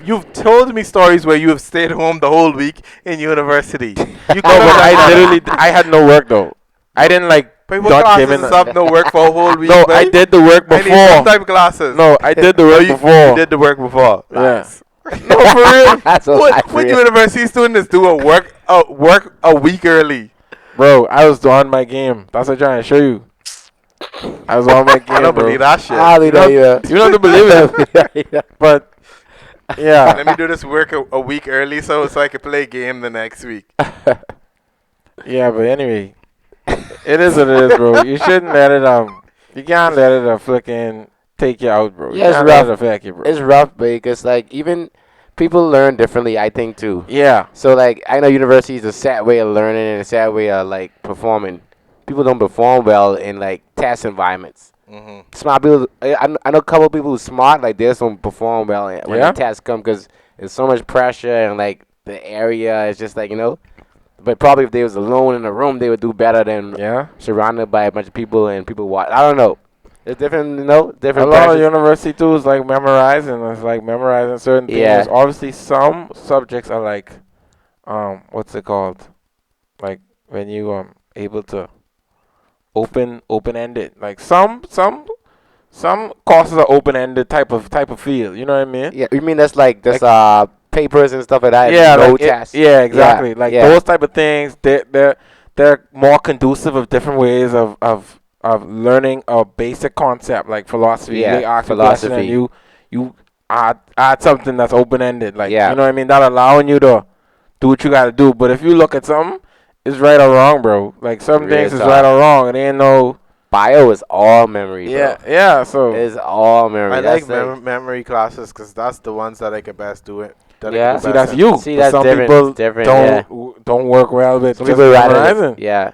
You've told me stories where you have stayed home the whole week in university. You No, but I had no work though. I didn't like But what dot classes giving. and stuff, no work for a whole week. No, I buddy? did the work I need some before. type of classes. No, I did the work you, before. You did the work before. Yeah. Nice. No, for real, That's a lie What for you. university students do work a week early? bro. I was on my game. That's what I'm trying to show you. I was on my game. I don't bro. believe that shit. I believe that, yeah. You don't have to believe it, but yeah, Let me do this work a week early so I can play game the next week. yeah. But anyway, it is what it is, bro. You shouldn't let it You can't let it flicking take you out, bro. You Yeah, it's can't let it rough. affect you, bro. It's rough because like even people learn differently. I think too. Yeah, So like I know university is a sad way of learning and a sad way of like performing. People don't perform well in like test environments. Smart people. I know a couple of people who smart like they just don't perform well when Yeah? the tests come because There's so much pressure and like the area is just like But probably if they was alone in a room, they would do better than Yeah. surrounded by a bunch of people and people watch. I don't know. It's different, A different lot of pressures. university too is like memorizing. It's like memorizing certain things. Yeah. Obviously, some subjects are like, what's it called? Like when you able to open ended. Like some courses are open ended type of field. You know what I mean? Yeah, you mean that's like papers and stuff like that? Yeah, no like tests. yeah, exactly. Like yeah. those type of things. They're more conducive of different ways of learning a basic concept like philosophy. Yeah, They ask you a question and philosophy. you add something that's open ended. Like Yeah. you know what I mean? That allowing you to do what you gotta do. But if you look at something, it's right or wrong, bro. Like some Real things is talk. right or wrong. It ain't no Bio is all memory, bro. yeah. So It's all memory. I That's like memory classes because that's the ones that I could best do it. That I Yeah. could see best that's in. you. See, But that's some different. people It's different, don't work well with Some just people rather, memorizing. yeah.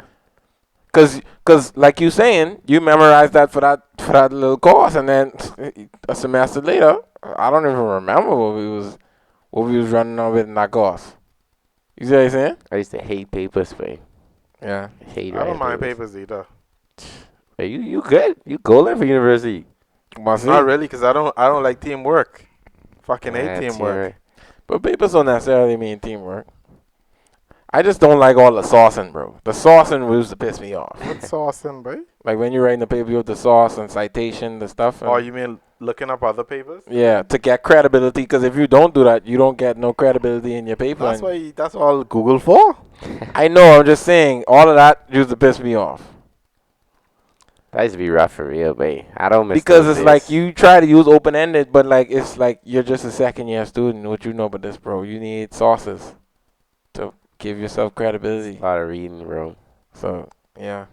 Cause like you saying, you memorize that for that little course, and then a semester later, I don't even remember what we was running on with in that course. You see what I'm saying? I used to hate papers, man. Yeah. Hate I writing don't mind papers. papers either. Hey, you good? You golden for university? But see, Not really, because I don't like teamwork. Fucking hate Yeah, teamwork. but papers don't necessarily mean teamwork. I just don't like all the saucing, bro. The saucing used to piss me off. What's saucing, boy? Like when you're writing the paper with the sauce and citation, the stuff. And Oh, you mean looking up other papers? yeah, to get credibility. Because if you don't do that, you don't get no credibility in your paper. That's and- why. That's all Google for. I know. I'm just saying, all of that used to piss me off. That used to be rough for real, babe. I don't miss Because those it's like days. you try to use open ended, but like it's like you're just a second year student. What you know about this, bro? You need sources to give yourself credibility. A lot of reading, bro. So yeah,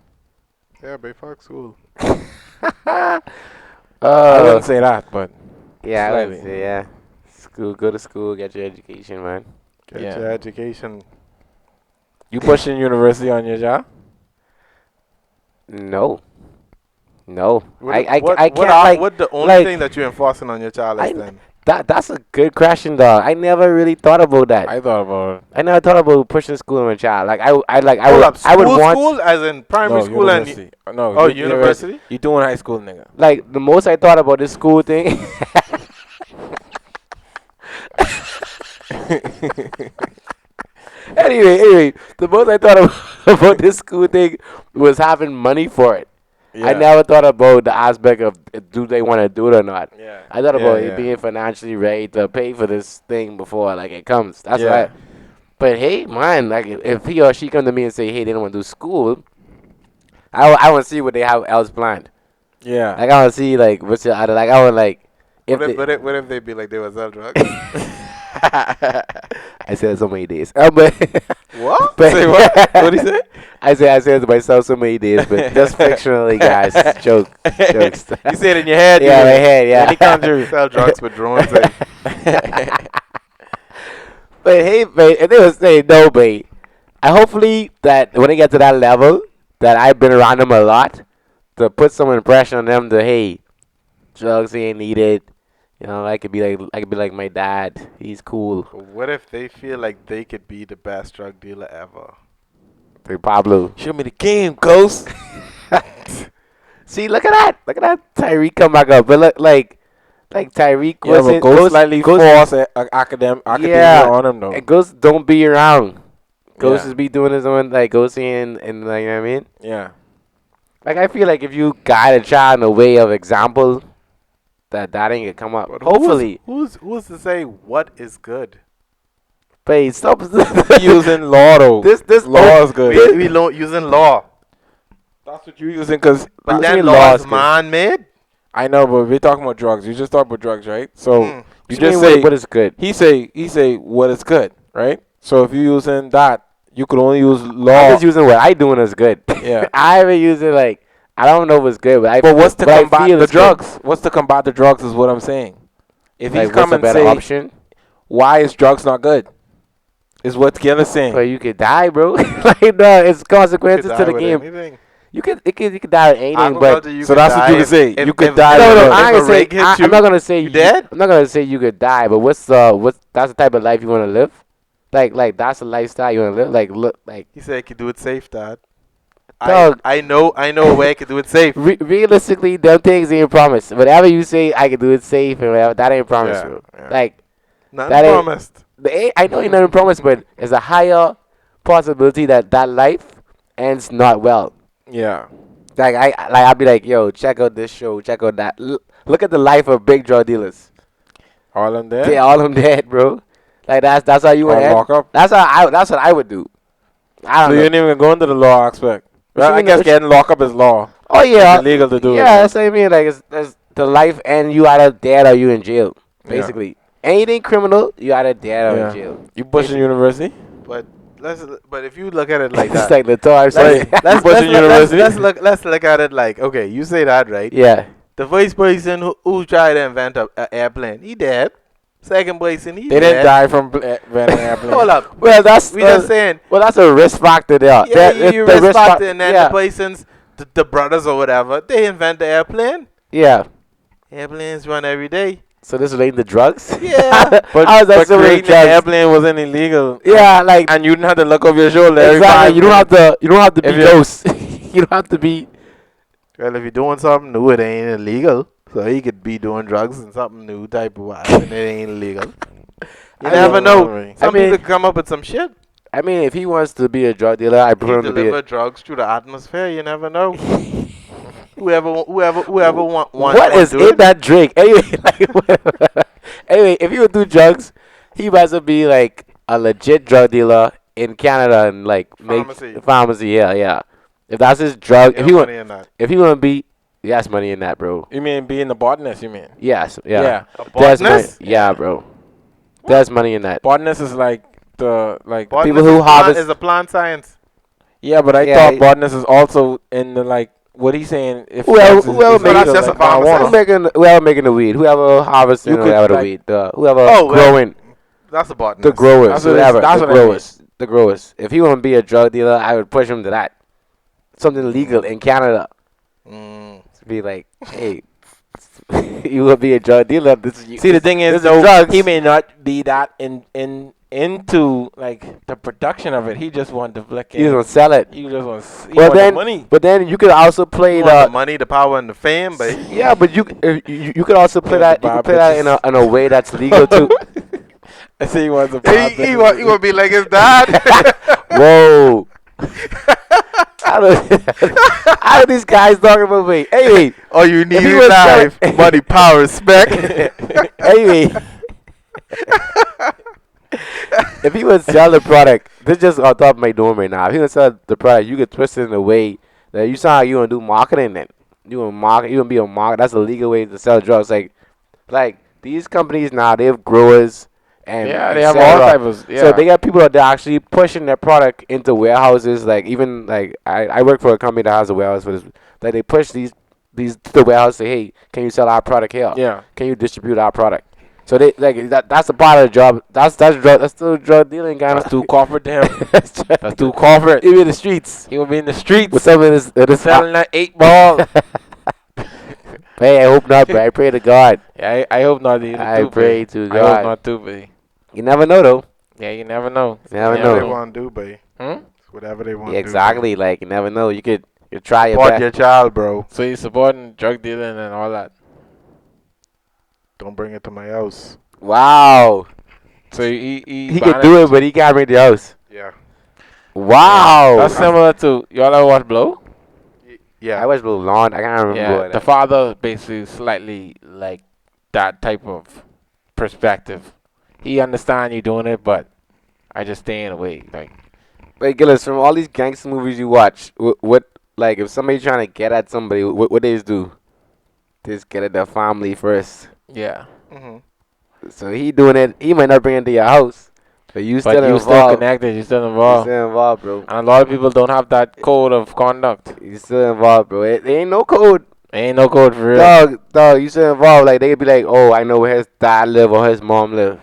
Yeah, babe, fuck school. I wouldn't say that, but Yeah, I would slightly. say, yeah. School, go to school, get your education, man. Get Yeah. your education. You pushing university on your job? No. No. What, I what, can't, what, like, what the only like- thing that you're enforcing on your child is I- then? that's a good question, dog. I never really thought about that. I thought about it. I never thought about pushing school on my child. Like, I Hold up, would school, want, school, as in primary No, school and university. No, oh, you- university. You doing high school, nigga? like, the most I thought about this school thing. Anyway, the most I thought about this school thing was having money for it. I never thought about the aspect of do they want to do it or not. Yeah. I thought Yeah, about yeah. it being financially ready to pay for this thing before like it comes. That's Yeah. why. But hey, man, like if he or she come to me and say, hey, they don't want to do school, I want to see what they have else planned. Yeah. Like I want to see like what's your other like I want like if What if, they, what, if, what if they be like they was sell drugs? I said it so many days. But What? But Say what? What'd he say? I said it to myself so many days, but just fictionally, guys. It's a joke. Jokes. You say it in your head. Yeah, you- my head, yeah. Any country. Sell drugs with drones. And, But hey, babe, if they was saying no, babe, I hopefully that when they get to that level, that I've been around them a lot, to put some impression on them. To hey, drugs ain't needed. You know, I could be like my dad. He's cool. what if they feel like they could be the best drug dealer ever? Like Pablo. Show me the game, ghost. See, look at that. Look at that. Tyreek come back up. But look, like Tyreek Yeah, but wasn't. Ghost slightly force academia on him, though. And Ghost don't be around. Ghost Yeah. is be doing his own, like, Ghost and like, you know what I mean? Yeah. Like, I feel like if you guide a child in a way of example, that ain't gonna come up. But Hopefully. who's to say what is good? But stop. Using law, though. This law is good. We using law, That's what you're using, because but That's then what law law is is good. man-made. I know, but we're talking about drugs. You just talked about drugs, right? So Mm. you just say say what is good. he say what is good, right? So if you're using that, you could only use I'm law. just using what I doing is good. Yeah. I haven't used it like I don't know what's good, But what's to but I combat feel the it's good. drugs? What's to combat the drugs is what I'm saying. If he's Like, what's come a and better say option? why is drugs not good, is what Gail is saying. But you could die, bro. Like, no, it's consequences Could to die the with game. anything. you could die of anything, but Aquaculture, you So could that's what die you could say. if- You could if- die if- no, with no, a- I ain't if gonna a say. rig hit you, I'm not gonna say you dead. I'm not gonna say you could die, but what's that's the type of life you want to live? Like that's the lifestyle you want to live. Like look, like He said I could do it safe, Dad. Dog. I know a way I could do it safe. realistically, them things ain't promised. Whatever you say, I can do it safe and whatever. That ain't promised, Yeah, bro. yeah. Like Nothing that ain't. promised. I know ain't nothing promised, but there's a higher possibility that that life ends not well. Yeah. Like I'll be like, yo, check out this show, check out that. Look at the life of big drug dealers. All them there. They all them dead, bro. Like that's how you would Or end. lock up. That's what I would do. I So don't you know. didn't even go into the law aspect. What Well, you I mean, guess what you- getting locked up is law. Oh yeah, It's illegal to do it. yeah. That's what I mean. Like it's the life, and you either dead or you in jail. Basically, anything criminal, you either dead or in Yeah. jail. You Bushing University? But but if you look at it like It's that, like the Torah let's, says. Bushing University? let's look at it like, okay, you say that, right? Yeah. The first person who tried to invent a airplane, he dead. Second person, he They dead. didn't die from inventing airplanes. Hold up. Well, that's We just saying. well, that's a risk factor there. Yeah, That- you the risk fac- factor, and then yeah. the persons, the brothers or whatever, they invent the airplane. Yeah. Airplanes run every day. So this relating to drugs? Yeah. But, How is that but so related creating to an drugs? airplane wasn't illegal. Yeah, like And you didn't have to look over your shoulder every exactly. 5 You don't have minutes. to. You don't have to be If you- dose. You don't have to be. Well, if you're doing something new, it ain't illegal. So he could be doing drugs and something new type of wild, and it ain't illegal. You I never mean- know. Some I mean- people could come up with some shit. I mean, if he wants to be a drug dealer, I He prefer him to be. deliver drugs through the atmosphere. You never know. whoever want What is do in it. that drink? Anyway, anyway, if he would do drugs, he might as well be like a legit drug dealer in Canada and like Pharmacy. make pharmacy. Yeah, yeah. If that's his drug, Yeah, if he want, money in that. if he want to be, yes, money in that, bro. You mean being the botanist, you mean? Yes, yeah. Yeah. A There's money. botanist? Yeah, bro. There's money in that. Botanist is like the, like, Botanist People who is harvest- is a plant science. yeah, but I Yeah, thought he- botanist is also in the, like, what he's saying, if Whoever- drugs is- whoever is makes- legal, that's just like a pharmacist. marijuana. Whoever making the weed, whoever harvesting, You could, whoever the like- weed, whoever Oh, well, growing, That's a botanist. the growers, That's what it is. whatever, That's the what I mean. growers, the growers. If he want to be a drug dealer, I would push him to that. Something legal in Canada. Mm. To be like, hey, you will be a drug dealer. See, the thing is, this though, drugs. he may not be that into, like, the production of it. He just want to flick You in. don't sell it. He just want Well, the then, money. but then you could also play You want the the. money, the power, and the fame, but Yeah, but you could also play Yeah, that. the You could bad play that bitches. in a way that's legal too. I say he wants the he want be like his dad. Whoa. How do these guys talking about me? Anyway, All you need he in was life: selling- money, power, respect. anyway. If he would sell the product, this just on top of my dome right now. If he would sell the product, you could twist it in a way that you sound like you want to do marketing. Then you want market, you want to be a market. That's a legal way to sell drugs. Like these companies now, they have growers and Yeah, they et have all cetera. types of, yeah. So they got people that are actually pushing their product into warehouses. Like even like I work for a company that has a warehouse for this. Like they push these to the warehouse. Say, hey, can you sell our product here? Yeah. Can you distribute our product? So they like that's a part of the job. That's still drug dealing kind That's of. too corporate to him. That's That's too corporate. Even in the streets He will be in the streets with some of this. selling that 8 ball. Hey, I hope not, but I pray to God. Yeah, I hope not. Either I too, pray babe. to I hope God. not too, babe. You never know though. Yeah, you never know. You never Whatever they know. want to do, babe. Hmm? Whatever they want Yeah, to do. exactly. Like you never know. You could try your Support best. your child, bro. So he's supporting drug dealing and all that. Don't bring it to my house. Wow. So he He can do it, but he can't bring the house. Yeah. Wow. That's similar to, y'all ever watch Blow? Yeah. I was Blue Lawn. I can't remember. Yeah, what the father basically slightly like that type of perspective. He understand you doing it, but I just stay in the way. Like, Wait, Gillis, from all these gangster movies you watch, what like if somebody trying to get at somebody, what they just do? They just get at their family first. yeah, hmm So he doing it. He might not bring it to your house, but you but still you involved. still connected. You still You involved, still involved, bro. and a lot of people don't have that code of conduct. You still involved, bro. It ain't no code. Ain't no code for real. Dog, you still involved. Like they be like, oh, I know where his dad live or his mom live,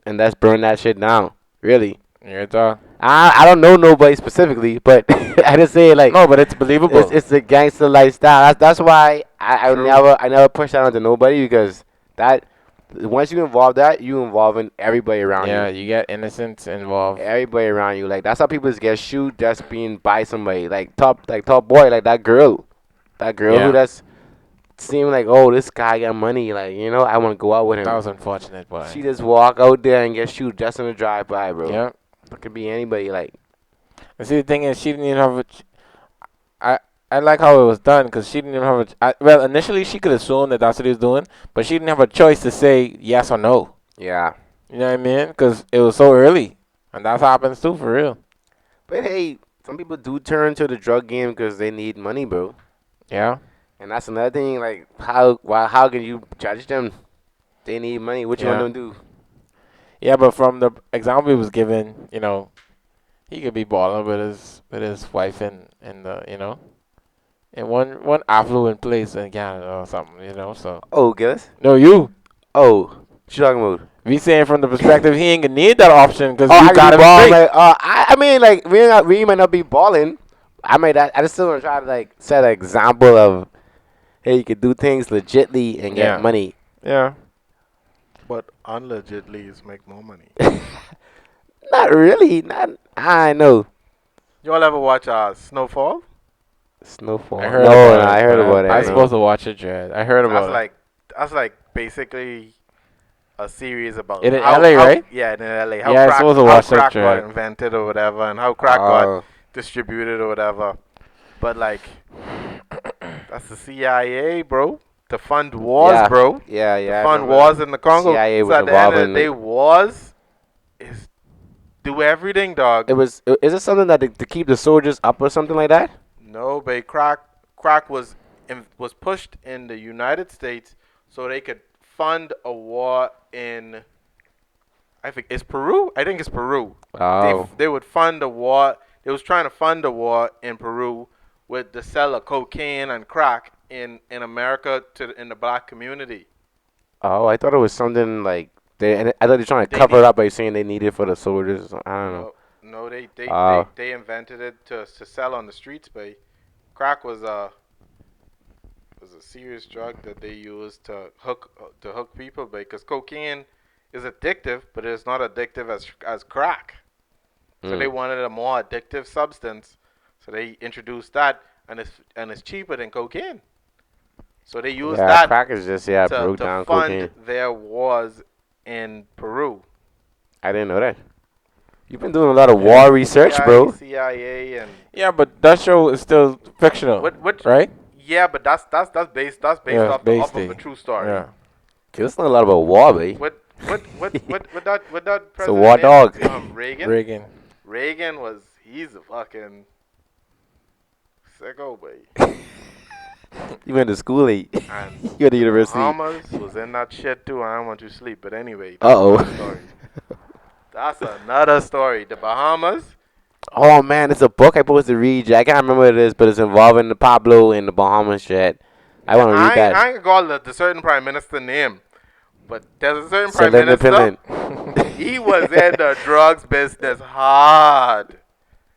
and let's burn that shit down. Really. You're dog. I don't know nobody specifically, but I just say like No, but it's believable. it's a gangster lifestyle. That's why True. I never push that onto nobody because that once you involve that, you involving everybody around Yeah, you. you get innocents involved. Everybody around you. Like that's how people just get shoot just being by somebody. Like top boy, like that girl. That girl who Yeah. that's seem like, oh, this guy got money, like, you know, I wanna go out with That him. was unfortunate, boy. She just walk out there and get shoot just in a drive by, bro. Yeah. It could be anybody, like And see, the thing is, she didn't even have a. I I like how it was done because she didn't even have a. Well, initially she could assume that that's what he was doing, but she didn't have a choice to say yes or no. yeah. You know what I mean? Because it was so early, and that happens too, for real. But hey, some people do turn to the drug game because they need money, bro. Yeah. And that's another thing. Like, how can you judge them? They need money. What you want Yeah. them to do? Yeah, but from the example he was given, he could be balling with his wife in the in one affluent place in Canada or something. So Oh, Gillis. no, you. Oh, what you talking about? We saying from the perspective he ain't gonna need that option because Oh, you I got can him be balling. straight. Like, I mean, like we might not be balling. I just still want to try to like set an example of hey, you could do things legitly and get Yeah. money. Yeah. But unlegitly is make more money. Not really. Not. I know. Y'all ever watch Snowfall? Snowfall. I heard No, about no, it. I heard but about it. I I was know. supposed to watch it, Jared. I heard about That's like basically a series about it in LA, right? Yeah, in LA. How Yeah, I crack, supposed to how watch that, crack got Jared. invented or whatever, and how crack got Oh, distributed or whatever. But like, that's the CIA, bro. To fund wars, yeah, bro. yeah, To yeah. I fund remember wars in the Congo. CIA So was at the end involved of the day, in. wars is do everything, dog. It was. Is it something that to keep the soldiers up or something like that? No, but crack was pushed in the United States so they could fund a war in I think it's Peru. I think it's Peru. Oh, They would fund a war. They was trying to fund a war in Peru with the sell of cocaine and crack in America in the black community. oh. I thought it was something like they. And I thought they're trying to They cover need it up by saying they need it for the soldiers. I don't know. no, Oh, they invented it to sell on the streets. But crack was a serious drug that they used to hook people. Because cocaine is addictive, but it's not addictive as crack. So they wanted a more addictive substance, so they introduced that, and it's cheaper than cocaine. So they used yeah. that Crack is just broke to down fund cocaine. their wars in Peru. I didn't know that. You've been doing a lot of Yeah. war research, bro. CIA and Yeah, but that show is still fictional, what? right? Yeah, but that's based Yeah, off based of a it. true story. Yeah. There's not a lot about war, babe. With that It's a president war name, dog. Reagan. Reagan. Reagan he's a fucking sicko, boy. You went to school late. And You went to university. Bahamas was in that shit too. I don't want you to sleep, but anyway, Uh-oh. that's another story. That's another story. The Bahamas. Oh man, it's a book I supposed to read. I can't remember what it is, but it's involving the Pablo and the Bahamas shit. I want to read that. I ain't gonna call the certain prime minister name, but there's a certain So prime let me minister. pillin'. He was in the drugs business hard.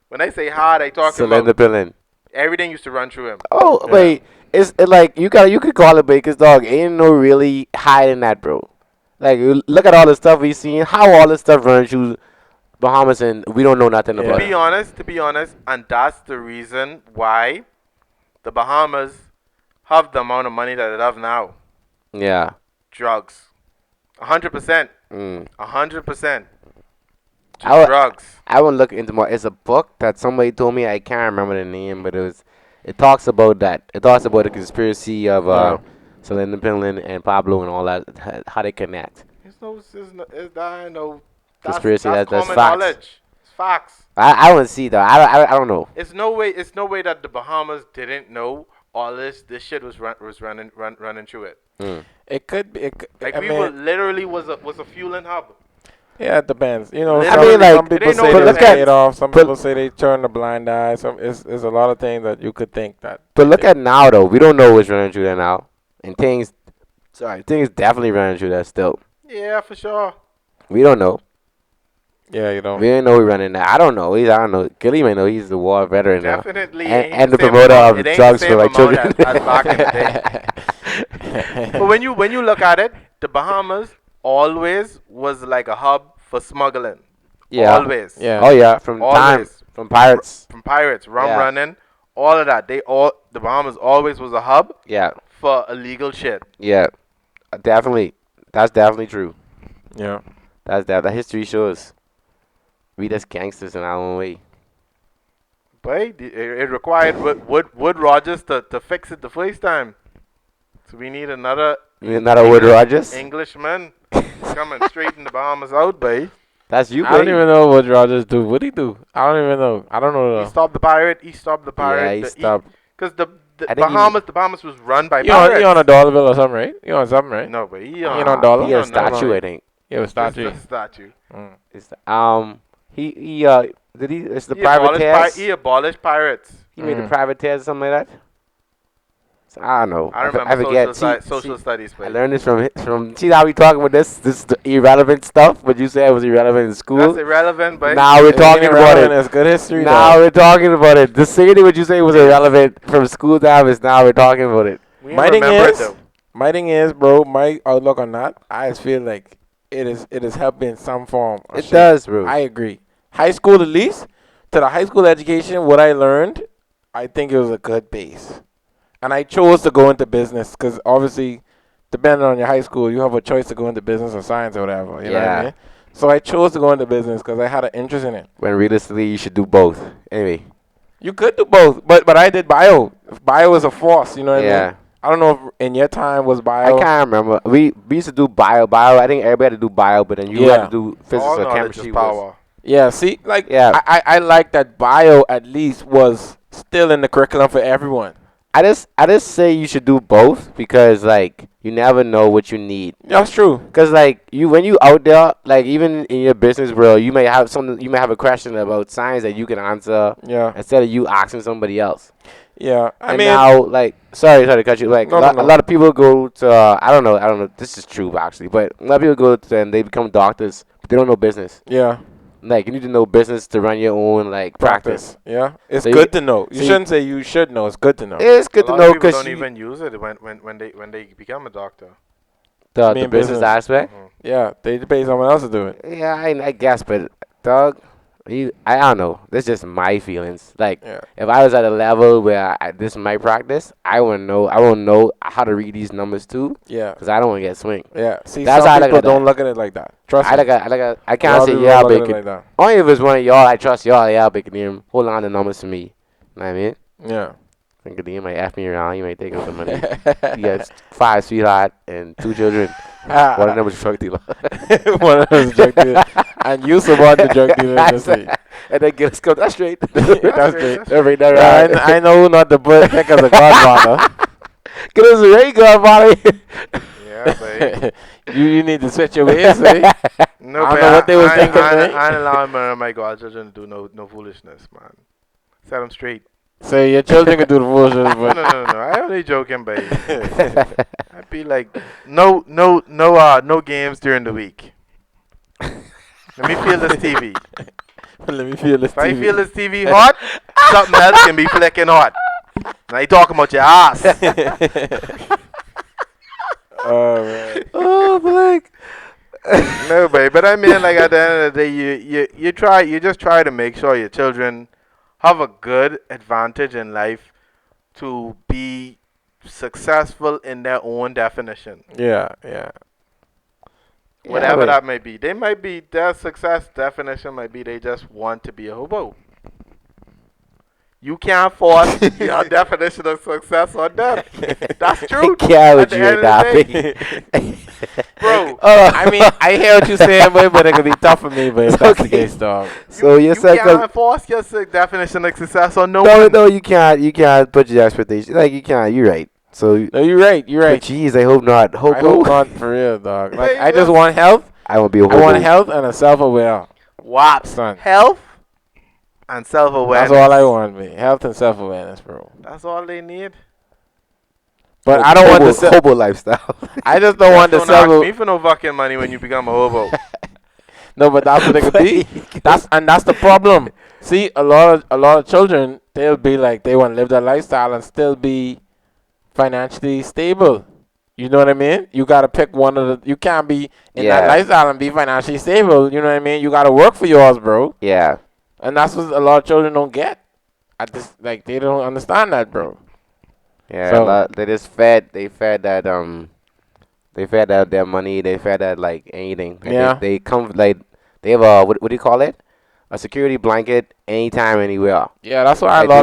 When I say hard, I talking Cylinder about pillin'. everything used to run through him. Oh Yeah. wait, it's like you could call it Baker's dog. Ain't no really hiding that, bro. Like you look at all the stuff we seen. How all this stuff runs through Bahamas and we don't know nothing Yeah. about To be honest, and that's the reason why the Bahamas have the amount of money that it have now. it. Yeah. Drugs, 100%, Mm. 100%. I would- Drugs. I would look into more. It's a book that somebody told me. I can't remember the name, but it talks about that. It talks about the conspiracy of Cylinder Pillin and Pablo and all that. How they connect. It's that no. Conspiracy, that's common facts. knowledge. It's facts. I don't see though. I don't know. It's no way. It's no way that the Bahamas didn't know all this. This shit was running through it. Mm. It could be. Like I we mean, were literally was a fueling hub. yeah, it depends. I Some, mean, like, some people they know say what they they're was saying. paid off. Some But- people say they turned a blind eye. It's a lot of things that you could think that. But look at now though. We don't know what's running through there now, and things definitely running through that still. Yeah, for sure. We don't know. Yeah, you know. We didn't know we running that. I don't know. I don't know. Gilly may know. He's the war veteran now. Definitely And ain't the same promoter amount. It of ain't drugs the for same like amount children. as back in the day. But when you look at it, the Bahamas always was like a hub for smuggling. Yeah. Always. Yeah. Oh yeah, from time Always. from pirates. From pirates, rum Yeah. running, all of that. The Bahamas always was a hub Yeah. for illegal shit. Yeah. Definitely. That's definitely true. Yeah. That history shows we just gangsters in our own way. But it required Wood Rogers to fix it the first time. So we need another You're not a Wood Rogers. Englishman coming straight in the Bahamas out, babe. That's you, I don't babe. even know what Rogers do. What he do? I don't even know. I don't know. He stopped the pirate. He stopped the pirate. Yeah, he stopped. Because the I think the Bahamas was run by You on, pirates. you on a dollar bill or something, right? You on something, right? No, but he You on on dollar? He a on no, statue, no, I think. You have a just statue. a statue. Mm. It's did he? It's the He abolished, privateers. he abolished pirates. He made the Mm. privateers or something like that. So, I don't know. I remember I forget. social studies. I Babe. learned this from. See how we talking about this? This is the irrelevant stuff. But you said it was irrelevant in school. That's irrelevant, but Now we're It ain't talking about irrelevant, it. It's good history. Now though. we're talking about it. The same thing what you say was irrelevant from school time is now we're talking about it. we My ain't thing remember it is, though. my thing is, bro. My outlook on that, I just feel like it is helping in some form. or It shape. does, bro. I agree. High school, at least to the high school education, what I learned, I think it was a good base. And I chose to go into business because obviously, depending on your high school, you have a choice to go into business or science or whatever. You know what I Yeah. mean? So I chose to go into business because I had an interest in it. When realistically, you should do both. Anyway. You could do both, but I did bio. Bio is a force. You know what I Yeah. mean? I don't know if in your time was I bio. can't remember. We used to do bio. I think everybody had to do bio, but then you Yeah. had to do physics All or knowledge chemistry. is power. Yeah, see, like Yeah. I like that bio at least was still in the curriculum for everyone. I just say you should do both because like you never know what you need. That's true. Cause like when you out there, like even in your business world, you may have a question about science that you can answer Yeah, instead of you asking somebody else. yeah. I And mean, now like sorry to cut you. Like No, a no. lot of people go to I don't know. This is true actually, but a lot of people go to and they become doctors, but they don't know business. yeah. Like you need to know business to run your own like practice. Yeah, it's So good to know. You so you- shouldn't say you should know. It's good to know. It's good a to lot know of people because don't even use it when they become a doctor. the Being business business. aspect. Mhm. Yeah, they pay someone else to do it. Yeah, I guess, but dog, I don't know. That's just my feelings. Like, Yeah, if I was at a level where this is my practice, I wouldn't know. I won't know how to read these numbers too, yeah, because I don't want to get swing. yeah. See, That's some how I look people at that. don't look at it like that. Trust I me. like I A can't lot say of people yeah, don't look but at it like that. only if it's one of y'all. I trust y'all. Yeah, but can hold on the numbers to me. You know what I mean? Yeah. Think you might F me around. You might take up the money. You got 5 sweetheart and 2 children. One of them was a drug dealer. One of those drug dealers. And you support the drug dealer industry. And then get us come. That's straight. That's straight, great. that's Every day, Yeah, right? I know not to put Heck as a godfather. Get us a ray godfather. Yeah, but you need to switch your ways, eh? no, I don't but know what they was thinking, I man. ain't allowing my godchildren to do no foolishness, man. Set them straight. So your children can do the bullshit, No, but no. I only joking, babe. I'd be like, no games during the week. Let me feel this TV. let me feel this If I TV. feel this TV hot, something else can be flicking hot. Now you talking about your ass. Oh, man. Oh, Blake. No, babe, but I mean, like at the end of the day, you just try to make sure your children have a good advantage in life to be successful in their own definition, Yeah, yeah. whatever but- that may be. They might be their success definition might be they just want to be a hobo. You can't force your definition of success on them. That's true. Yeah, At with the you, end of the day, bro. I mean, I hear what you're saying, but it could be tough for me, but if that's the Okay. case, dog. So you you're saying can't force your definition of success on no no, one. no, you can't put your expectations. Like you can't. You're right. So, No, you're right. You're but right. jeez, I hope not. I hope Hobo. not for real, dog. Like, Hey, I just listen. want health. I won't be a I hobo. want health and a self-aware WAPS, son. health and self-awareness. That's all I want, me. Health and self-awareness, bro. That's all they need. But I don't want hobo, the self. hobo lifestyle. I just don't want the Don't ask me self. for no fucking money when you become a hobo. No, but that's what they could be. That's the problem. See, a lot of children, they'll be like they want to live that lifestyle and still be financially stable. You know what I mean? You gotta pick one of the. You can't be in that Yeah. lifestyle and be financially stable. You know what I mean? You gotta work for yours, bro. Yeah. And that's what a lot of children don't get. I just like they don't understand that, bro. Yeah. So- A lot, they just fed. They fed that. They fed that their money. They fed that like anything. Like, Yeah. They come like they have a what do you call it? A security blanket anytime, anywhere. Yeah, that's why a Like, lot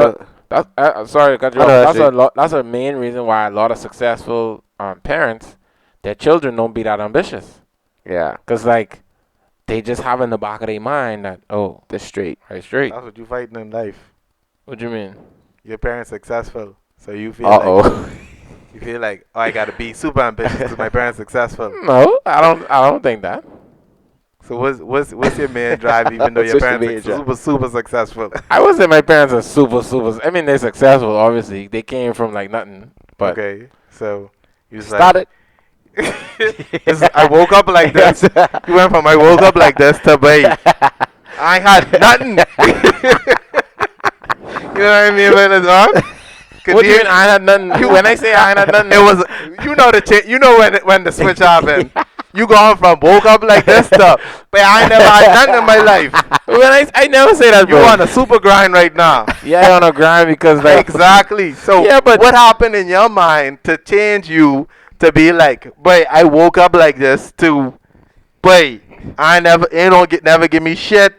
they of that's sorry to cut you Oh, off. no, That's that's a lot. That's a main reason why a lot of successful parents, their children don't be that ambitious. Yeah. Cause like they just have in the back of their mind that They're straight. right straight. That's what you fighting in life. What you mean? Your parents successful, so you feel Uh like oh. you feel like, oh, I gotta be super ambitious because my parents successful. No, I don't. I don't think that. So what's your main drive, even though your What's your parents main are drive? super successful? I would say my parents are super. I mean, they're successful. Obviously, they came from like nothing. But Okay, so you was Started. I woke up like this. You went from I woke up like this to wait. I had nothing. You know what I mean, Benazon? what do you mean? I had nothing. When I say I had nothing, It was, you know you know when the switch happened. You gone from woke up like this to, but I ain't never had nothing in my life. when I never say that, You bro. on a super grind right now. Yeah, on a grind because like Exactly. So Yeah, but- what happened in your mind to change you to be like, boy, I woke up like this to, boy, I never, it don't never give me shit.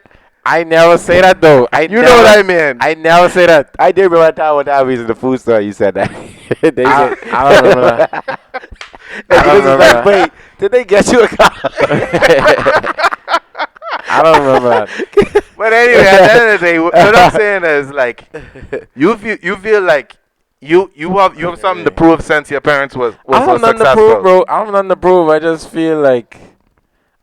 I never say that though. You know what I mean? I never say that. I did remember that time one time we was in the food store. You said that. They I said- don't remember that. And I don't he was remember like, that. wait, did they get you a car? I don't remember that. But anyway, at the end of the day, what I'm saying is like, you feel like you have something to prove since your parents was I so have nothing to successful. prove, bro. I have nothing to prove. I just feel like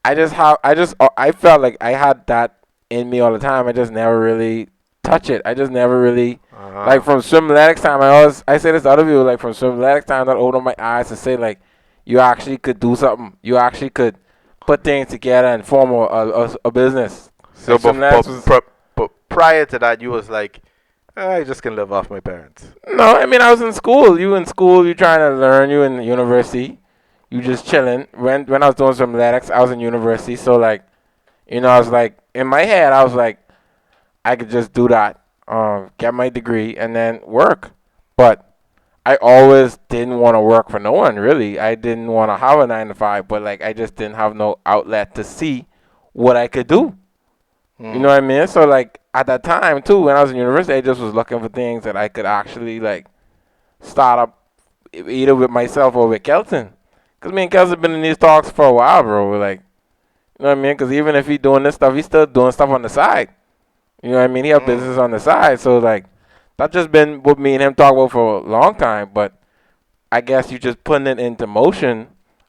I felt like I had that in me all the time. I just never really touch it. I just never really like from swim athletics time. I say this to other people like from swim athletics time that opened my eyes to say like you actually could do something. You actually could put things together and form a business. So, Like, swim athletics was- but prior to that, you was like, I just can live off my parents. No, I mean I was in school. You in school, you trying to learn. You in university, you just chilling. When I was doing some athletics, I was in university. So like, you know, I was like in my head, I was like, I could just do that, get my degree, and then work. But I always didn't want to work for no one. Really, I didn't want to have a 9 to 5. But like, I just didn't have no outlet to see what I could do. You know what I mean? So like at that time too, when I was in university, I just was looking for things that I could actually like start up either with myself or with Kelton. Cause me and Kelton been in these talks for a while, bro. We're like, you know what I mean? Cause even if he doing this stuff, he's still doing stuff on the side. You know what I mean? He have business on the side. So like that just been what me and him talk about for a long time. But I guess you just putting it into motion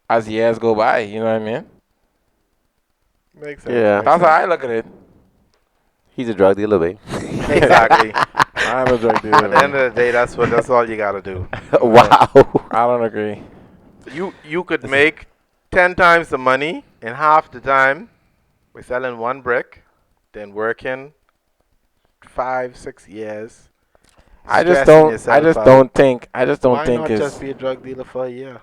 as years go by. You know what I mean? Makes sense. Yeah. makes That's how sense. I look at it. He's a drug dealer, babe. Exactly. I don't agree. At the end of the day, that's all you gotta do. Wow. I don't agree. You could make 10 times the money in half the time by selling one brick, then working 5-6 years. I just stressing don't. I yourself just out. don't think. I just don't Why think not it's. just be a drug dealer for a year?